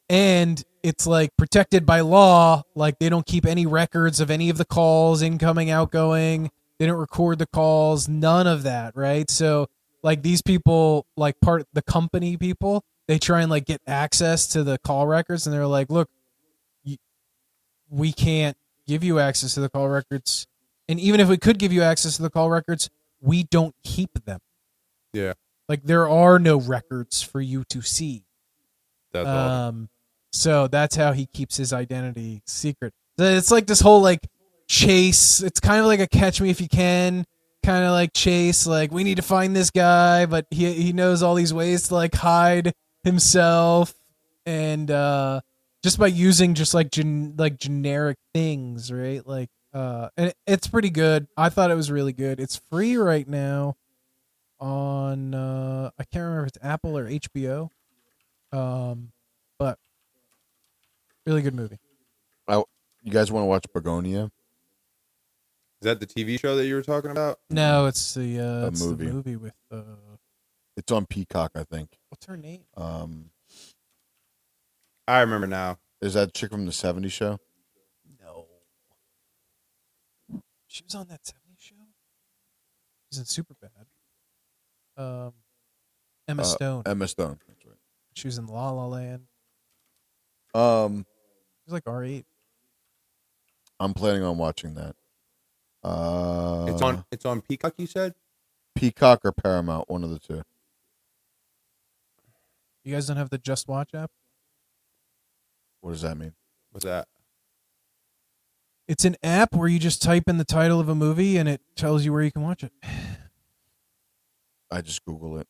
and it's like protected by law. Like they don't keep any records of any of the calls, incoming, outgoing. They don't record the calls, none of that, right? So like these people, like the company people, they try and like get access to the call records, and they're like, look, we can't give you access to the call records. And even if we could give you access to the call records, we don't keep them. Yeah. Like there are no records for you to see. That's all. So that's how he keeps his identity secret. It's like this whole like chase. It's kind of like a catch me if you can kind of like chase. Like we need to find this guy, but he knows all these ways to like hide himself, and just by using just like generic things, right? Like and it's pretty good. I thought it was really good. It's free right now on I can't remember if it's Apple or HBO. But really good movie. You guys want to watch Begonia? Is that the TV show that you were talking about? No, it's the movie. the movie with It's on Peacock, I think. what's her name? I remember now. Is that chick from the '70s show? No, she was on that '70s show. She's in Superbad. Emma Stone. Emma Stone. That's right. She was in La La Land. She was like R8. I'm planning on watching that. It's on Peacock, you said? Peacock or Paramount, one of the two. You guys don't have the Just Watch app? What does that mean? What's that? It's an app where you just type in the title of a movie and it tells you where you can watch it. I just Google it.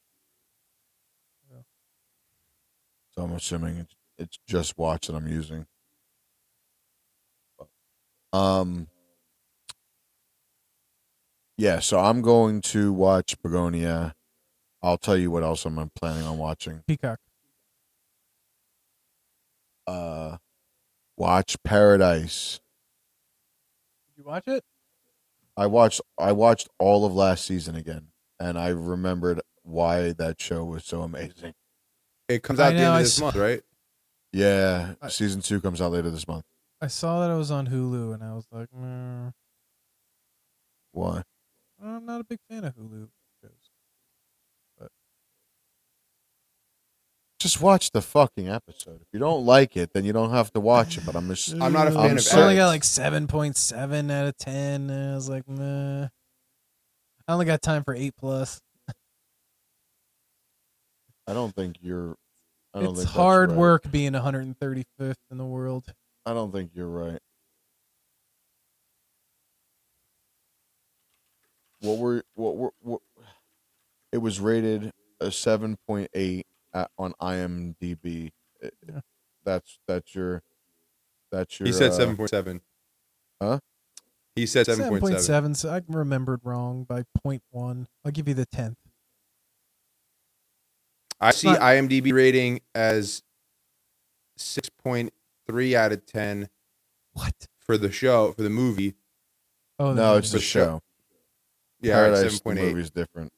Yeah. So I'm assuming it's Just Watch that I'm using. Yeah, so I'm going to watch Begonia. I'll tell you what else I'm planning on watching. Peacock. Watch Paradise. Did you watch it? I watched all of last season again, and I remembered why that show was so amazing. It comes out at the end I of this month, right? Yeah, season 2 comes out later this month. I saw that it was on Hulu, and I was like, nah. Why? I'm not a big fan of Hulu shows. But Just watch the fucking episode. If you don't like it, then you don't have to watch it. But I'm just, I'm not a fan of I only Eric. got like 7.7 out of 10. And I was like, nah. I only got time for 8+. I don't think you're. I don't It's think that's hard right. work being 135th in the world. I don't think you're right. What? It was rated a 7.8 on IMDb. Yeah. That's your. That's He your. said 7.7. Huh? He said 7.7. 7.7, so I remembered wrong by 0.1. I'll give you the 10th. I see not- IMDb rating as 6.3 out of 10 What? for the movie. Oh, No, it's the The show- show. Yeah, all right, Paradise the 7.8. movie's different.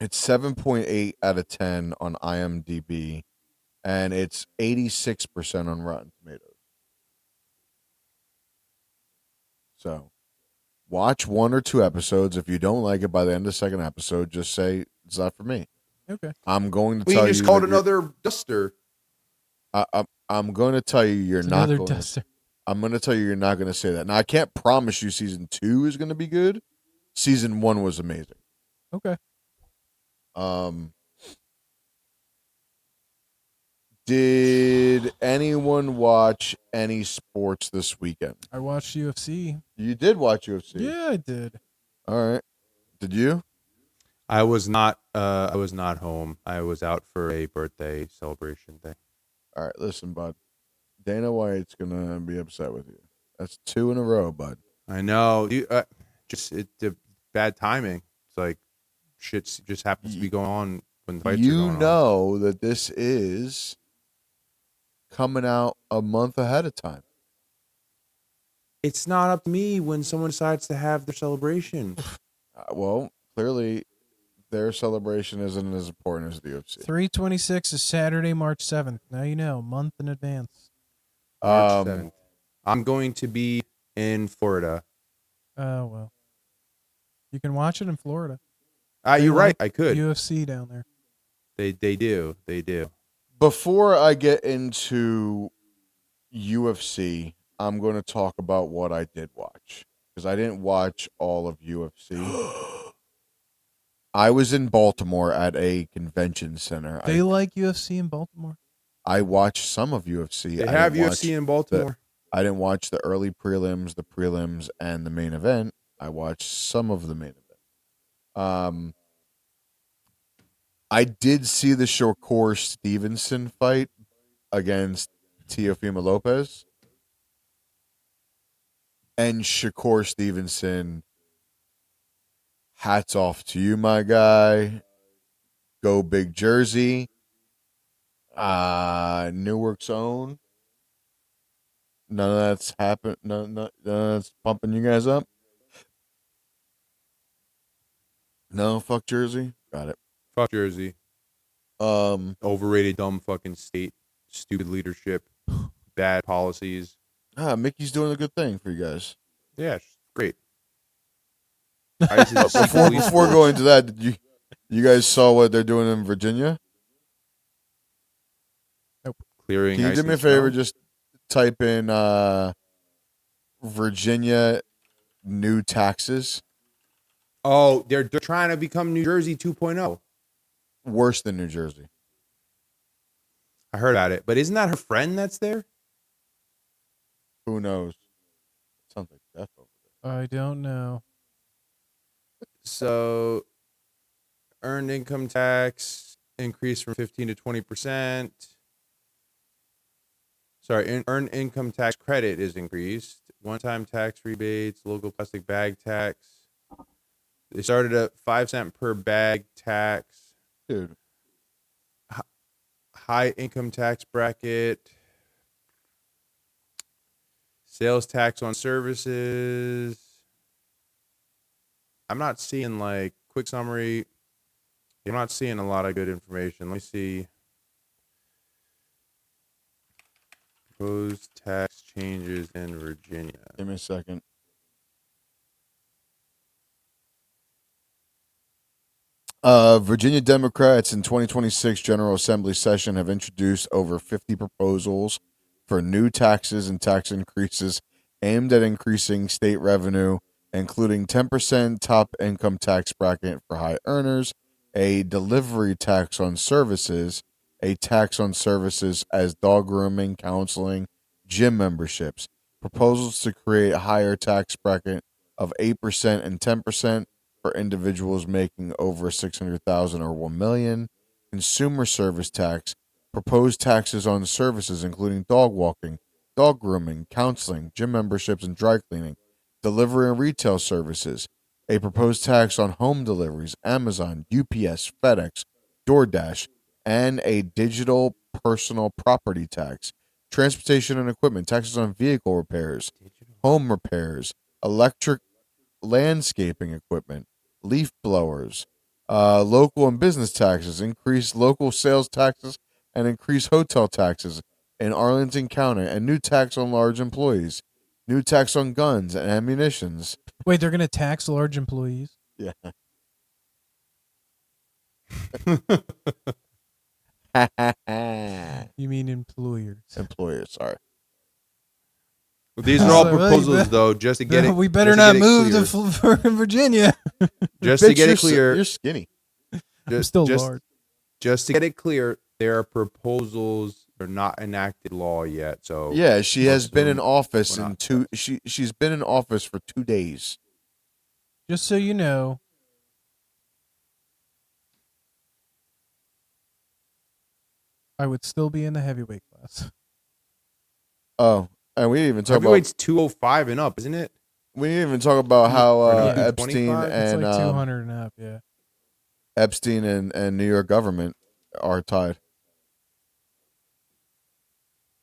It's 7.8 out of 10 on IMDb, and it's 86% on Rotten Tomatoes. So, watch 1 or 2 episodes. If you don't like it by the end of the second episode, just say it's not for me. Okay. I'm going to We tell can just you call it that you're- another duster. I'm going to tell you you're It's not another going. duster. I'm going to tell you you're not going to say that. Now I can't promise you season 2 is going to be good. Season 1 was amazing. Okay. Did anyone watch any sports this weekend? I watched UFC. You did watch UFC. Yeah, I did. All right. Did you? I was not home. I was out for a birthday celebration thing. All right. Listen, bud. Dana White's gonna be upset with you. That's 2 in a row, bud. I know. The bad timing. It's like shit just happens to be going on when the fights are You going on. know that this is coming out a month ahead of time. It's not up to me when someone decides to have their celebration. Well, clearly, their celebration isn't as important as the UFC. 326 is Saturday, March 7th. Now you know, a month in advance. March 7th. I'm going to be in Florida. Oh, well. You can watch it in Florida. You're right. I could. UFC down there. They do. They do. Before I get into UFC, I'm going to talk about what I did watch because I didn't watch all of UFC. I was in Baltimore at a convention center. They like UFC in Baltimore. I watched some of UFC. They I have didn't UFC watch in Baltimore. I didn't watch the early prelims, the prelims, and the main event. I watched some of the main event. I did see the Shakur Stevenson fight against Teofimo Lopez. And Shakur Stevenson, hats off to you, my guy. Go Big Jersey. Newark's own. None of that's happened. None of that's pumping you guys up. No, fuck Jersey. Got it. Fuck Jersey. Overrated, dumb fucking state. Stupid leadership. Bad policies. Mickey's doing a good thing for you guys. Yeah, it's great. ICE is Before going to that, did you guys saw what they're doing in Virginia? Clearing. Can you ice do me a and favor? snow? Just type in Virginia new taxes. Oh, they're trying to become New Jersey 2.0. Worse than New Jersey. I heard about it, but isn't that her friend that's there? Who knows? Sounds like death over there. I don't know. So, earned income tax increased from 15 to 20%. Sorry, earned income tax credit is increased. One-time tax rebates, local plastic bag tax. They started at 5 cents per bag tax. Dude, High income tax bracket. Sales tax on services. I'm not seeing like quick summary. I'm not seeing a lot of good information. Let me see. Proposed tax changes in Virginia. give me a second. Virginia Democrats in 2026 General Assembly session have introduced over 50 proposals for new taxes and tax increases aimed at increasing state revenue, including 10% top income tax bracket for high earners, a delivery tax on services, a tax on services as dog grooming, counseling, gym memberships. Proposals to create a higher tax bracket of 8% and 10% for individuals making over 600,000 or 1 million. Consumer service tax. Proposed taxes on services including dog walking, dog grooming, counseling, gym memberships, and dry cleaning. Delivery and retail services. A proposed tax on home deliveries, Amazon, UPS, FedEx, DoorDash, and a digital personal property tax. Transportation and equipment, taxes on vehicle repairs, home repairs, electric landscaping equipment, leaf blowers, local and business taxes, increase local sales taxes, and increase hotel taxes in Arlington County, and new tax on large employees, new tax on guns and ammunitions. Wait, they're going to tax large employees? Yeah. You mean employers? Employers, sorry. These are all So, well, you proposals, bet- though, just to get it. We better just to not get it move clear. to Virginia. Just to Bitch, get you're it clear. You're skinny. I'm Just, still just, large. just to get it clear, there are proposals. They're not enacted law yet. So Yeah, she has most been of in them office were in not two. passed. She's been in office for 2 days. Just so you know, I would still be in the heavyweight class. Oh, and we didn't even talk about. Heavyweight's 205 and up, isn't it? We didn't even talk about how Or no, Yeah. Epstein 225? It's and like 200 and up, yeah. Epstein and New York government are tied.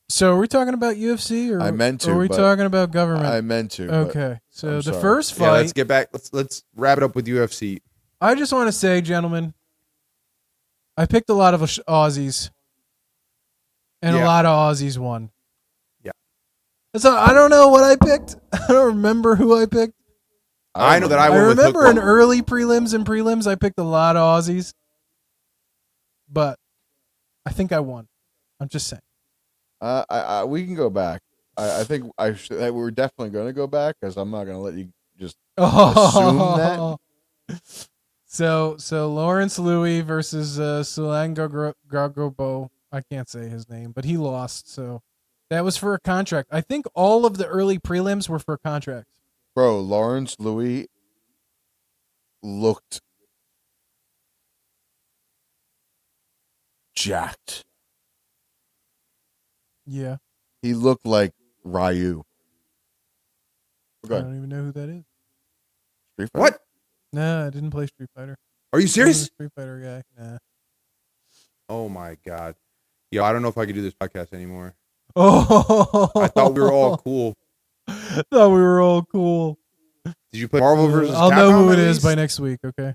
So are we talking about UFC or I meant to, or are we but talking about government? I meant to. but Okay. So I'm the sorry. first Yeah, let's fight, get back. Let's wrap it up with UFC. I just want to say, gentlemen, I picked a lot of Aussies, and a Yeah. lot of Aussies won. Yeah. So I don't know what I picked. I don't remember who I picked. I know that I went with remember Hook in Up. early prelims and prelims, I picked a lot of Aussies, but I think I won. I'm just saying. we can go back. I think we're definitely going to go back because I'm not going to let you just. Oh, So Lawrence Louis versus Sulango Gagobo. I can't say his name, but he lost. So that was for a contract. I think all of the early prelims were for contracts. Bro, Lawrence Louis looked jacked. Yeah, He looked like Ryu. I Okay. don't even know who that is. Street Fighter? What? Nah, I didn't play Street Fighter. Are you Wasn't a serious? Street Fighter guy. Nah. Oh my god. Yo, I don't know if I could do this podcast anymore. Oh, I thought we were all cool. Thought we were all cool. Did you play Marvel versus I'll Capcom? know who it at is by least? next week. Okay.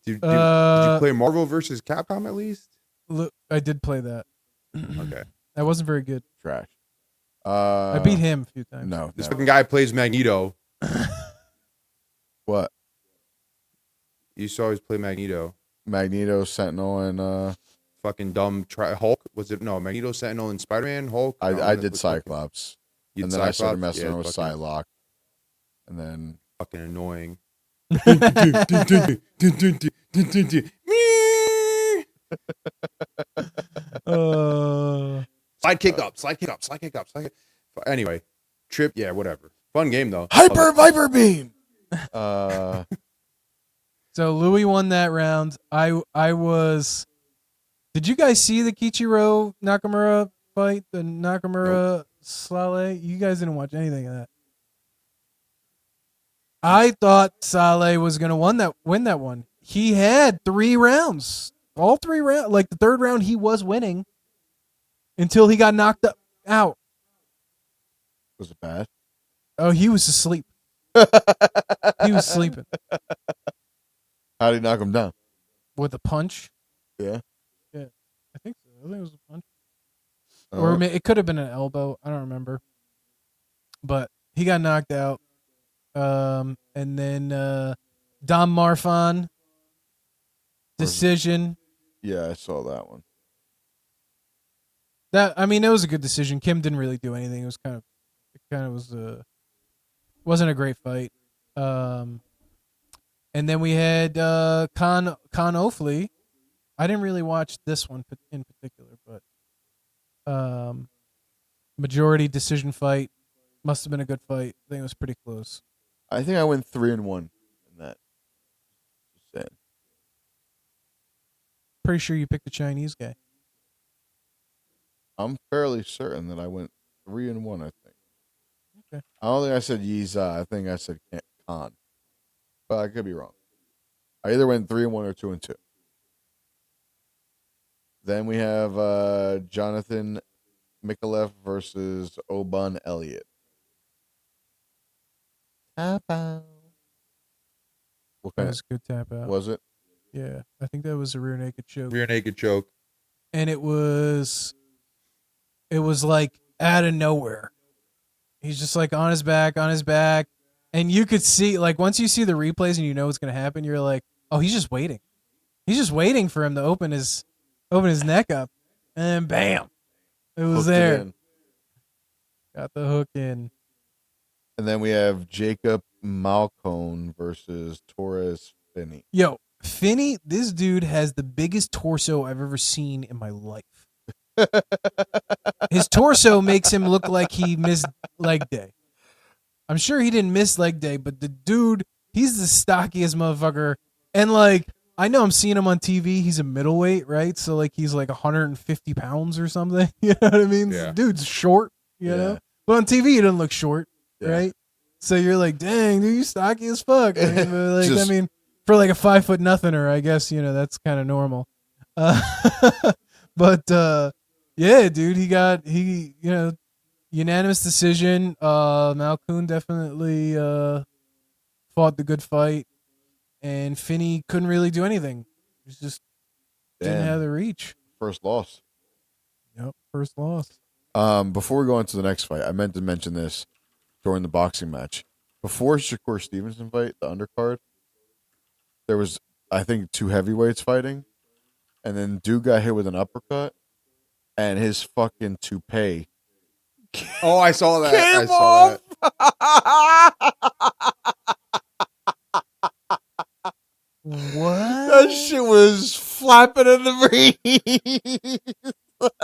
Did you play Marvel versus Capcom at least? Look, I did play that. Okay. That wasn't very good. Trash. I beat him a few times. No. This never. fucking guy plays Magneto. What? You saw always play Magneto. Magneto, Sentinel, and Fucking dumb Hulk. Was it no Magneto, Sentinel, and Spider-Man? Hulk. No, I that did was fucking- Cyclops. you And did then I started Cyclops? messing Yeah, around with fucking- Psylocke. And then Fucking annoying. Slide kick up, slide kick up, slide kick up, slide kick. Anyway, trip. Yeah, whatever. Fun game though. Hyper Viper Beam. So Louis won that round. I was. Did you guys see the Kichiro Nakamura fight? The Nakamura Saleh? You guys didn't watch anything of that. I thought Saleh was gonna win that one. He had 3 rounds. All 3 rounds. Like the third round, he was winning until he got knocked out. Was it bad? Oh, he was asleep. He was sleeping How did he knock him down? with a punch. Yeah. I think so. I think it was a punch. Oh, Or it could have been an elbow. I don't remember. But he got knocked out. And then Dom Marfan decision. yeah, I saw that one. That it was a good decision. Kim didn't really do anything. It was wasn't a great fight. And then we had Con Ofley. I didn't really watch this one in particular, but majority decision fight. Must have been a good fight. I think it was pretty close. I think I went 3-1 in that. Just saying. Pretty sure you picked the Chinese guy. I'm fairly certain that I went 3-1. I think. Okay. I don't think I said Yiza. I think I said Khan, but I could be wrong. I either went 3-1 or 2-2. Then we have Jonathan Mikalev versus Oban Elliott. Tap out. What That kind was a good tap out. was it? Yeah, I think that was a rear naked choke. Rear naked choke. And it was like out of nowhere. He's just like on his back, and you could see, like, once you see the replays and you know what's gonna happen, you're like, oh, he's just waiting. He's just waiting for him to open his neck up, and bam, it was Hooked there. in. Got the hook in. And then we have Jacob Malcone versus Torres Finney. Yo, Finney, this dude has the biggest torso I've ever seen in my life. His torso makes him look like he missed leg day. I'm sure he didn't miss leg day, but the dude, he's the stockiest motherfucker. And like, I know I'm seeing him on TV. He's a middleweight, right? So like, he's like 150 pounds or something. You know what I mean? Yeah. Dude's short, you know? But on TV, he doesn't look short, right? So you're like, dang, dude, you stocky as fuck. I mean, but like, Just- I mean, for like a 5'0"er, I guess, you know, that's kind of normal. But yeah, dude, he unanimous decision. Malkoon definitely fought the good fight, and Finney couldn't really do anything. He just didn't Damn. have the reach. First loss. Yep, first loss. Before we go into the next fight, I meant to mention this during the boxing match. Before Shakur Stevenson fight, the undercard, there was, I think, 2 heavyweights fighting, and then dude got hit with an uppercut, and his fucking toupee. Oh, I saw that. I Came saw that. What? That shit was flapping in the breeze.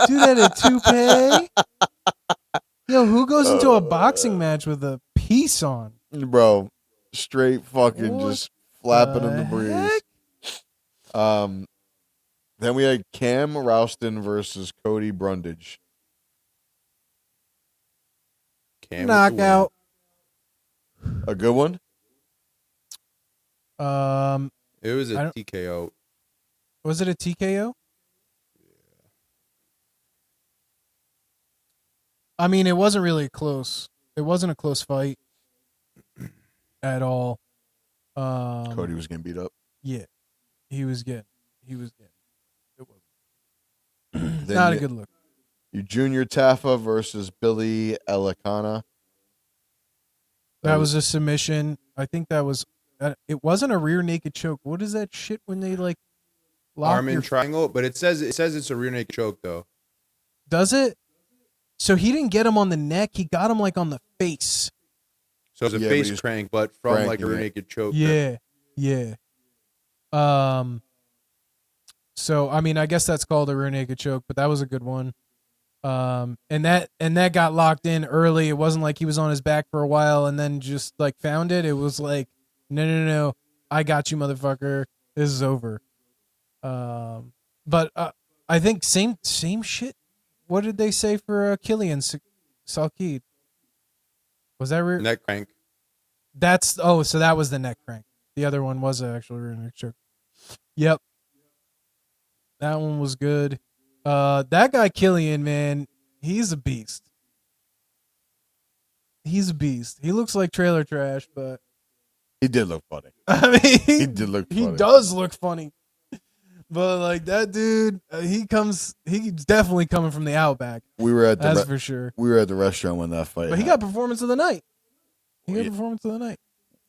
Do that at toupee? Yo, who goes into a boxing match with a piece on? Bro, straight fucking What just flapping in the the breeze. Then we had Cam Rouston versus Cody Brundage. Cam with the win. Knockout. A good one? It was I a don't- TKO. Was it a TKO? I mean, it wasn't really close. It wasn't a close fight at all. Cody was getting beat up. Yeah, he was getting. It was Then not a you- good look. You Junior Taffa versus Billy Elikana. That was a submission. I think that was. It wasn't a rear naked choke. What is that shit when they like lock Arm in your? triangle, but it says it's a rear naked choke though. Does it? So he didn't get him on the neck. He got him like on the face. So it's a Yeah, but face he's crank, but from like a cranking rear it. naked choke. Yeah, yeah. So I mean, I guess that's called a rear naked choke, but that was a good one. And that got locked in early. It wasn't like he was on his back for a while and then just like found it. It was like, no, I got you, motherfucker. This is over. But I think same shit. What did they say for Killian Salkid? Was that rear? Neck crank. So that was the neck crank. The other one was an actual rear neck choke. Yep. That one was good. That guy Killian, man, he's a beast. He's a beast. He looks like trailer trash, but He did look funny. I mean, He did look funny. he does look funny. But like that dude, he's definitely coming from the outback. We were at the That's for sure. we were at the restaurant when that fight. But he got performance of the night. He got Yeah. performance of the night.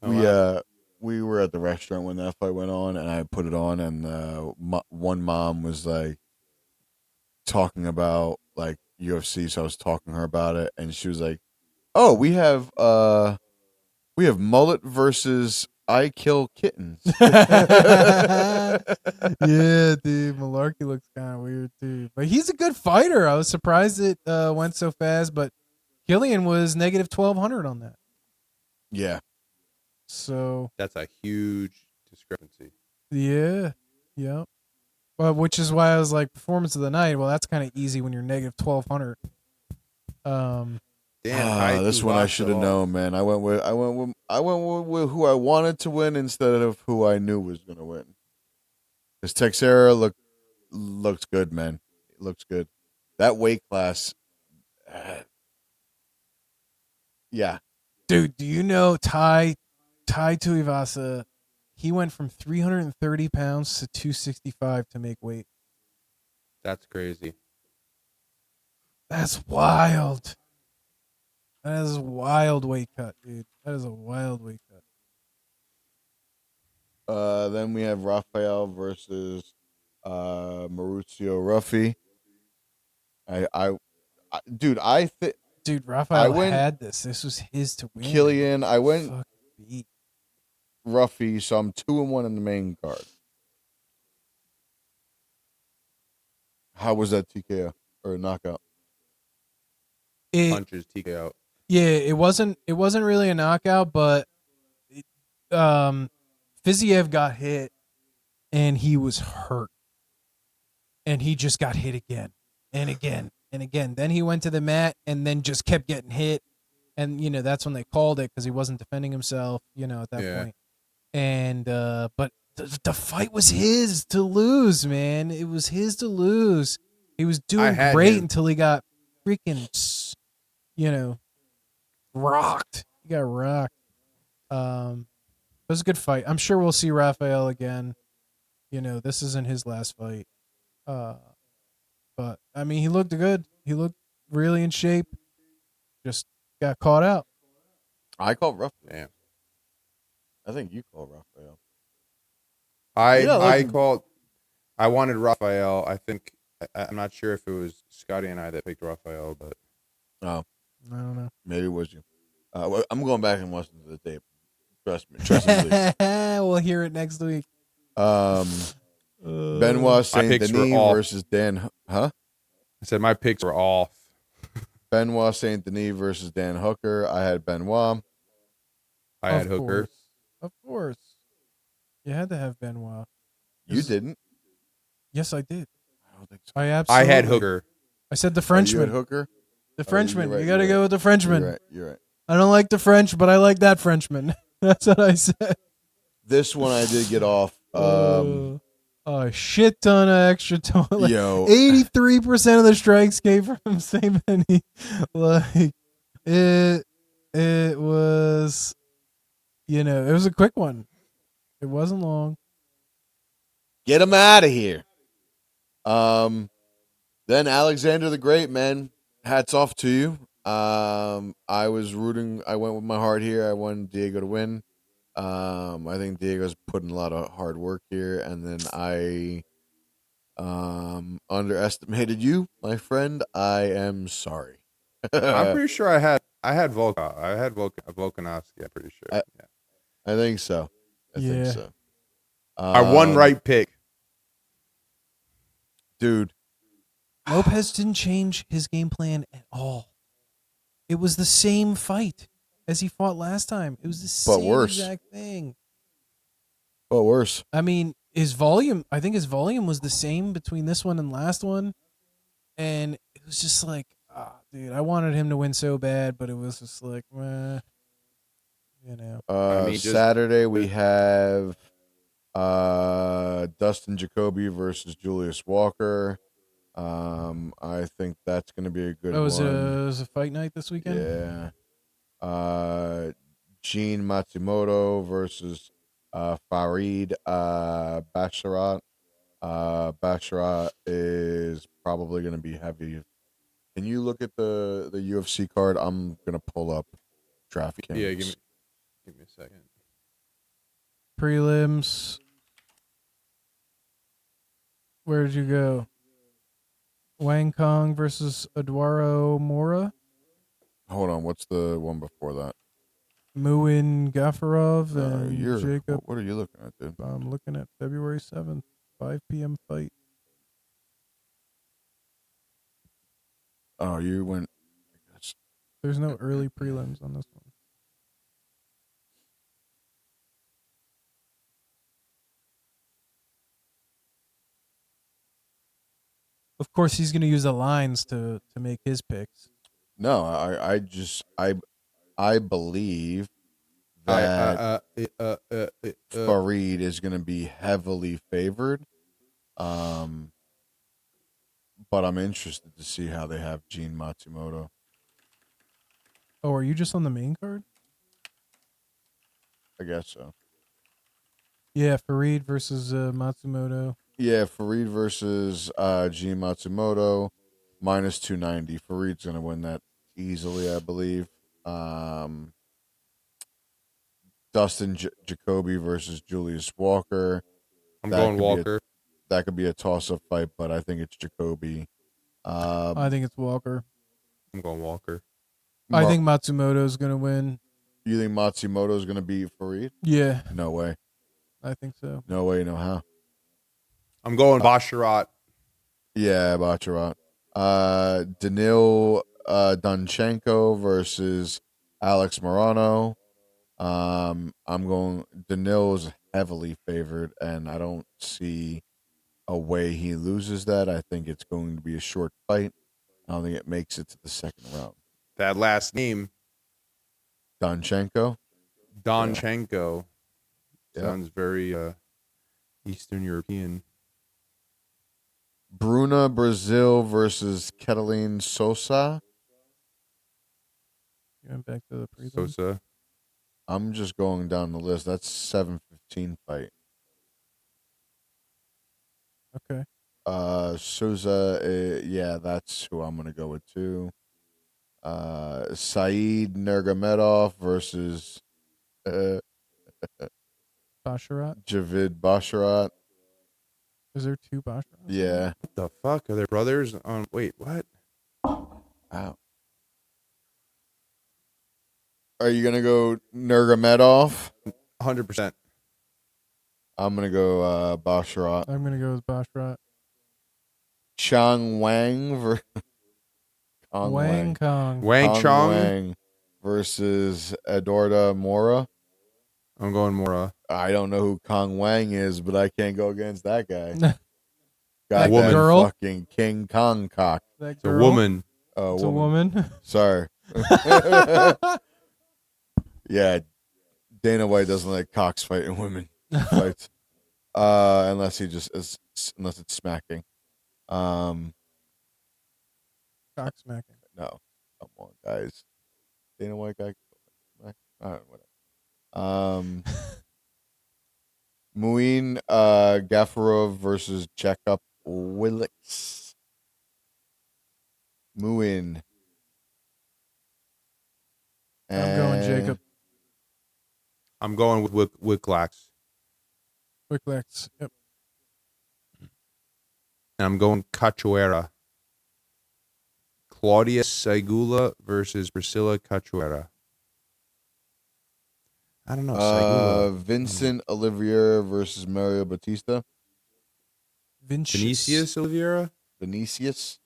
Oh, we were at the restaurant when that fight went on, and I put it on, and one mom was like talking about like UFC, so I was talking to her about it, and she was like, "Oh, we have mullet versus I kill kittens. Yeah, dude, Malarkey looks kind of weird too, but he's a good fighter. I was surprised it went so fast, but Killian was negative 1,200 on that. Yeah. So That's a huge discrepancy. yeah, yeah. Well, which is why I was like, performance of the night. Well, that's kind of easy when you're negative 1,200. Damn, I This threw one I Rockville should have off. known, man. I went with who I wanted to win instead of who I knew was going to win. Because Texera looks good, man. It looks good. That weight class, yeah. Dude, do you know Tai Tuivasa? He went from 330 pounds to 265 to make weight. That's crazy. That's wild. That is a wild weight cut, dude. That is a wild weight cut. Then we have Rafael versus Mauricio Ruffy. Dude, Dude, I Rafael went had this. This was his to win. Killian. I went Fuck beat. Ruffy, so I'm 2-1 in the main card. How was that TKO or knockout? Punches TKO. Yeah, it wasn't really a knockout, but Fiziev got hit and he was hurt. And he just got hit again and again and again. Then he went to the mat and then just kept getting hit. And, that's when they called it because he wasn't defending himself, at that point. And, but the fight was his to lose, man. It was his to lose. He was doing great until he got freaking, rocked. He got rocked. It was a good fight. I'm sure we'll see Rafael again. This isn't his last fight. But I mean, he looked good. He looked really in shape. Just got caught out. I called Ruffy. Damn. I think you called Rafael. I wanted Rafael. I think I'm not sure if it was Scotty and I that picked Rafael, but Oh, I don't know. maybe it was you. I'm going back and listening to the tape. Trust me, please. We'll hear it next week. Benoit Saint Denis versus Dan. Huh? I said my picks were off. Benoit Saint Denis versus Dan Hooker. I had Benoit. I had Hooker. Of course. You had to have Benoit. You didn't. Yes, I did. I don't think so. I absolutely. I had Hooker. I said the You Frenchman. had Hooker. The Frenchman. Right, you got to go with the Frenchman. You're right. I don't like the French, but I like that Frenchman. That's what I said. This one I did get off. A shit ton of extra time. Like Yo, 83% of the strikes came from Saint Denis. Like it was, it was a quick one. It wasn't long. get him out of here. Then Alexander the Great, man. Hats off to you. I was rooting. I went with my heart here. I wanted Diego to win. I think Diego's putting a lot of hard work here, and then I underestimated you, my friend. I am sorry. I'm pretty sure I had Volkov. I had Volkanovski. I'm pretty sure. I think so. I think so. Our one right pick. Dude. Lopez didn't change his game plan at all. It was the same fight as he fought last time. It was the same exact thing. But worse. I mean, I think his volume was the same between this one and last one. And it was just like, dude, I wanted him to win so bad, but it was just like, Saturday we have Dustin Jacoby versus Julius Walker. I think that's going to be a good one. It was a fight night this weekend? Yeah. Gene Matsumoto versus Farid Basharat. Basharat is probably going to be heavy. Can you look at the UFC card? I'm going to pull up traffic. Yeah, give me a second. Prelims. Where did you go? Wang Kong versus Eduardo Mora. Hold on. What's the one before that? Muin Gafarov and Jacob. What are you looking at, dude? I'm looking at February 7th, 5 p.m. fight. Oh, you went. I guess. There's no early prelims on this one. Of course, he's going to use the lines to make his picks. No, I believe that Fareed is going to be heavily favored. But I'm interested to see how they have Gene Matsumoto. Oh, are you just on the main card? I guess so. Yeah, Fareed versus Matsumoto. Yeah, Fareed versus Gene Matsumoto, minus 290. Fareed's going to win that easily, I believe. Dustin Jacoby versus Julius Walker. I'm That going could Walker. That could be a toss-up fight, but I think it's Jacoby. I think it's Walker. I'm going Walker. I think Matsumoto's going to win. You think Matsumoto's going to beat Fareed? Yeah, No way. I think so. No way, no how. I'm going Basharat. Yeah, Baccarat. Danil Danchenko versus Alex Morano. I'm going. Danil's heavily favored, and I don't see a way he loses that. I think it's going to be a short fight. I don't think it makes it to the second round. That last name, Danchenko. Donchenko, Yeah. sounds very Eastern European. Bruna Brazil versus Cataline Sosa. Going back to the prelims. Sosa. I'm just going down the list. That's 7:15 fight. Okay. Souza, yeah, that's who I'm gonna go with too. Saeed Nurmagomedov versus Basharat. Javid Basharat. Is there two Basharats? Yeah. What the fuck? Are they brothers? Wait, what? Wow. Are you gonna go Nurmagomedov? 100%. I'm gonna go Basharat. I'm going to go with Basharat. Chang Wang Wang Kong. Wang Kong Chong. Wang versus Eduarda Mora. I'm going Mora. I don't know who Kong Wang is, but I can't go against that guy. That Got woman. that girl? fucking King Kong cock. That It's a girl? woman. Oh, It's a woman. Sorry. Yeah, Dana White doesn't like cocks fighting women fights, unless it's smacking. Cock smacking. No, come on, guys. Dana White guy. All right, whatever. Muin Gafarov versus Jacob Willix. Muin. I'm going Jacob. I'm going with Wicklax. Quick Lex. Yep. And I'm going Cachoeira. Claudia Segula versus Priscilla Cachoeira. I don't know. Segula. Vincent Oliveira versus Mario Batista. Vinicius Oliveira. Vinicius.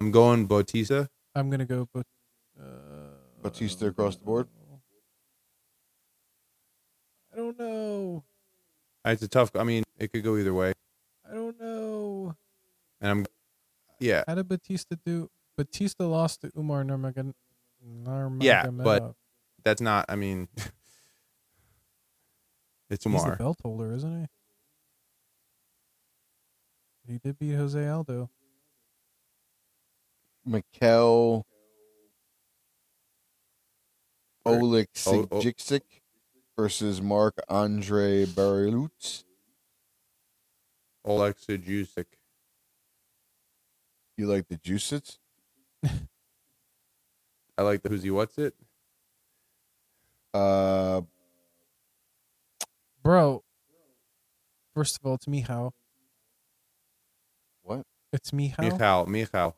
I'm going Bautista. I'm going to go Batista across the board. I don't know. It's a tough. I mean, it could go either way. I don't know. And yeah. How did Batista do? Batista lost to Umar Nurmagomedov. Yeah, but that's not. I mean, it's he's the Umar. belt holder, isn't he? He did beat Jose Aldo. Mikel Oleksiejczyk versus Mark Andre Barilutz. Oleksiejczyk. You like the juices? I like the who's he what's it. Bro, first of all, it's Michał. What? It's Michał. Michał.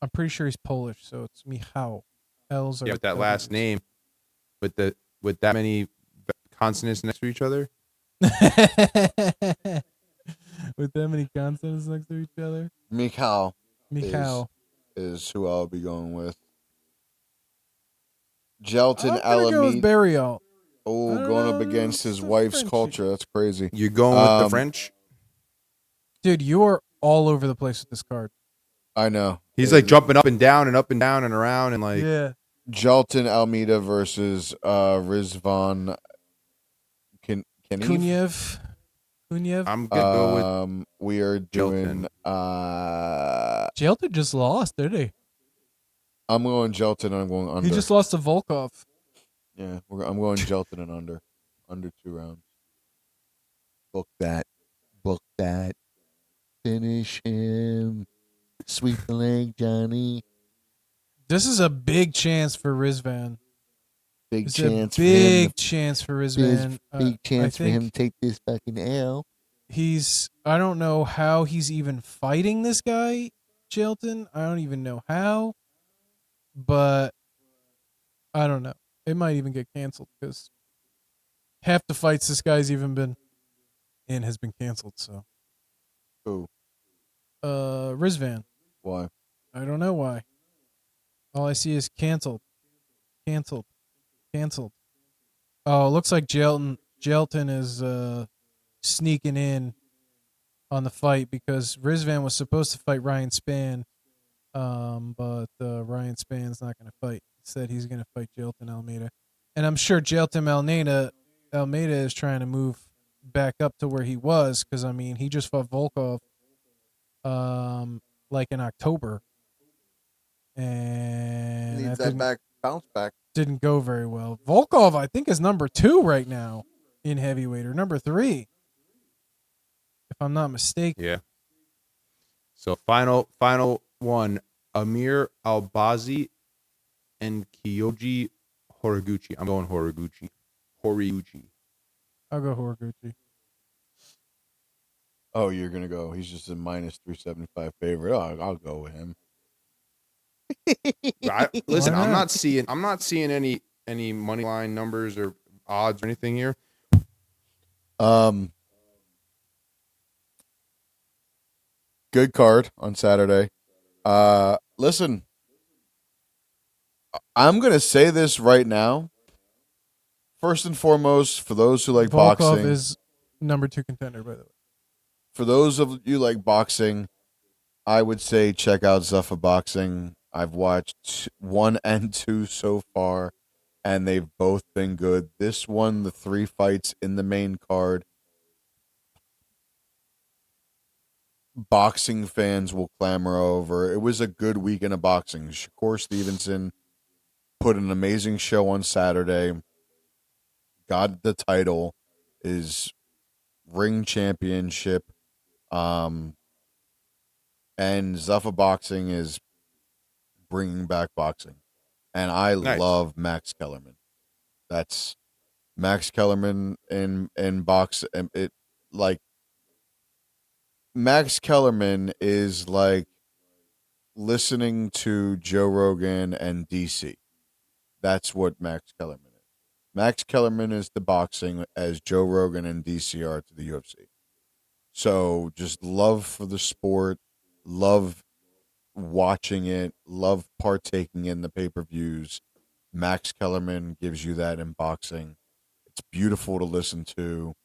I'm pretty sure he's Polish, so it's Michał. L's are Yeah, with that last W's. name, with that many consonants next to each other. With that many consonants next to each other. Mikhail Michał. is who I'll be going with. Gelton I'm gonna go with Alameda. Burial. Oh, I don't going up know, against his it's a wife's Frenchie. culture. That's crazy. You're going with the Um, French. Dude, you are all over the place with this card. I know. He's like jumping up and down and up and down and around and like. Yeah. Gelton Almeida versus Rizvan Kenev. Kunyev. I'm gonna go with We are doing. Jelton just lost, did he? I'm going Gelton. I'm going under. He just lost to Volkov. Yeah, I'm going Gelton and under 2 rounds. Book that. Finish him. Sweep the leg, Johnny. This is a big chance for Rizvan. Big It's chance a big chance for Rizvan. Big chance I for him to think take this fucking L. I don't know how he's even fighting this guy, Jelton. I don't even know how. But I don't know. It might even get canceled because half the fights this guy's even been in has been canceled. So, Who? Rizvan. Why? I don't know why. All I see is canceled. Oh, it looks like Jelton is sneaking in on the fight because Rizvan was supposed to fight Ryan Spann, but Ryan Spann's not going to fight. Instead, he's going to fight Jelton Almeida. And I'm sure Jelton Almeida is trying to move back up to where he was because, I mean, he just fought Volkov like in October. And Needs that that bounce back. didn't go very well. Volkov, I think, is number 2 right now in heavyweight, or number 3, if I'm not mistaken. Yeah. So final one: Amir Albazi and Kyoji Horiguchi. I'm going Horiguchi. I'll go Horiguchi. Oh, you're gonna go. He's just a minus 375 favorite. Oh, I'll go with him. Listen, Why I'm not? not seeing any money line numbers or odds or anything here. Good card on Saturday. Listen, I'm gonna say this right now. First and foremost, for those who like Volkov boxing, is number 2 contender, by the way. for those of you like boxing, I would say check out Zuffa Boxing. I've watched 1 and 2 so far, and they've both been good. This one, the 3 fights in the main card, boxing fans will clamor over. It was a good weekend of boxing. Shakur Stevenson put an amazing show on Saturday, got the title, his ring championship, and Zuffa Boxing is bringing back boxing. And I Nice. love Max Kellerman. That's Max Kellerman in box. It like Max Kellerman is like listening to Joe Rogan and DC. That's what Max Kellerman is. Max Kellerman is to boxing as Joe Rogan and DC are to the UFC. So just love for the sport, love watching it, love partaking in the pay-per-views. Max Kellerman gives you that in boxing. It's beautiful to listen to.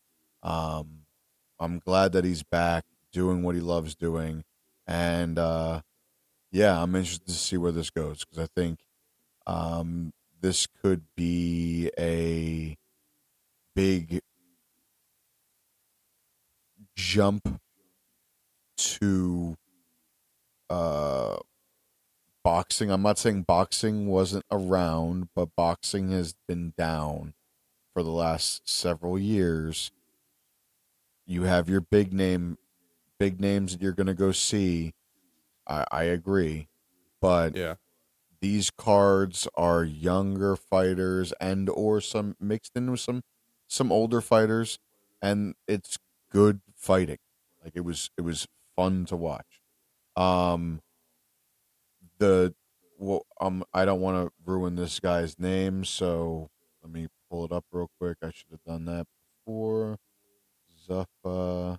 I'm glad that he's back doing what he loves doing. And yeah, I'm interested to see where this goes because I think this could be a big jump to boxing. I'm not saying boxing wasn't around, but boxing has been down for the last several years. You have your big names that you're going to go see. I agree, but Yeah. these cards are younger fighters and or some mixed in with some older fighters, and it's good fighting. Like it was fun to watch. the well, I don't want to ruin this guy's name, so let me pull it up real quick. I should have done that before. Zuffa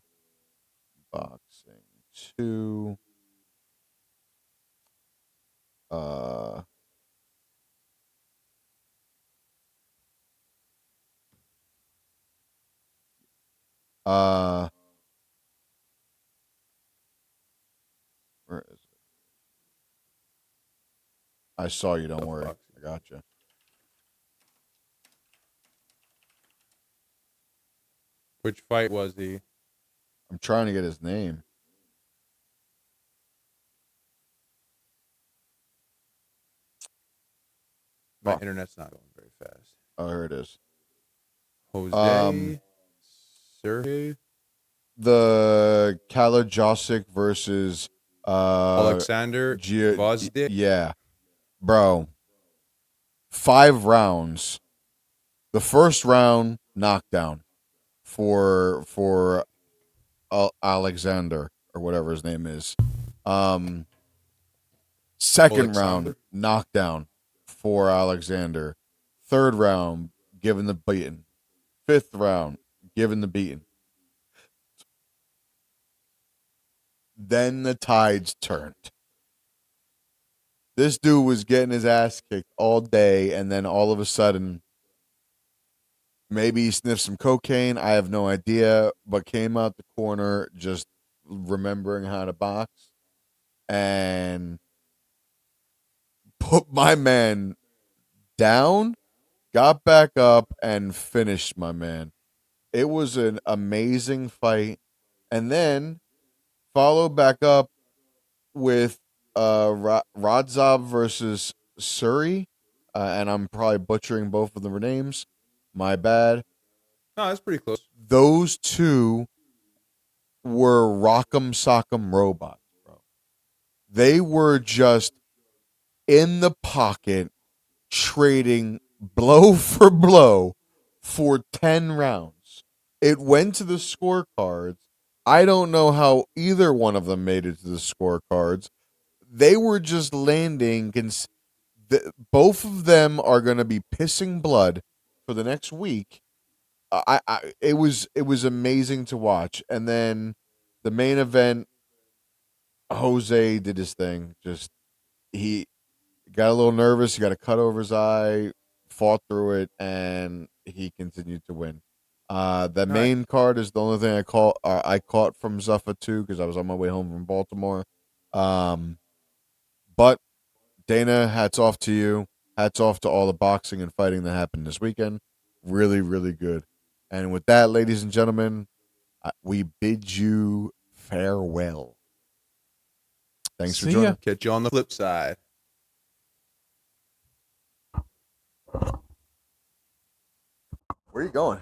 Boxing 2. Uh uh where is it? I saw you, don't worry. I got you. Which fight was he? I'm trying to get his name. My Oh, internet's not going very fast. oh, here it is. Jose Sergey The Kalajosic versus Alexander Gvozdyk. yeah, bro. 5 rounds. The first round knockdown for Alexander or whatever his name is. Second round Alexander. knockdown for Alexander. Third round given the beating. Fifth round given the beating. Then the tides turned. This dude was getting his ass kicked all day, and then all of a sudden, maybe he sniffed some cocaine. I have no idea, but came out the corner just remembering how to box and put my man down, got back up, and finished my man. It was an amazing fight. And then followed back up with Rodzov versus Suri, and I'm probably butchering both of their names. My bad. No, that's pretty close. Those two were rock'em sock'em robots, bro. They were just in the pocket, trading blow for blow for 10 rounds. It went to the scorecards. I don't know how either one of them made it to the scorecards. They were just landing. Both of them are going to be pissing blood for the next week. It was amazing to watch. And then the main event, Jose did his thing. Just he got a little nervous. He got a cut over his eye, fought through it, and he continued to win. The All right. main card is the only thing I caught from Zuffa too because I was on my way home from Baltimore. But Dana, hats off to you. Hats off to all the boxing and fighting that happened this weekend. Really, really good. And with that, ladies and gentlemen, we bid you farewell. Thanks for See joining. ya. Catch you on the flip side. Where are you going?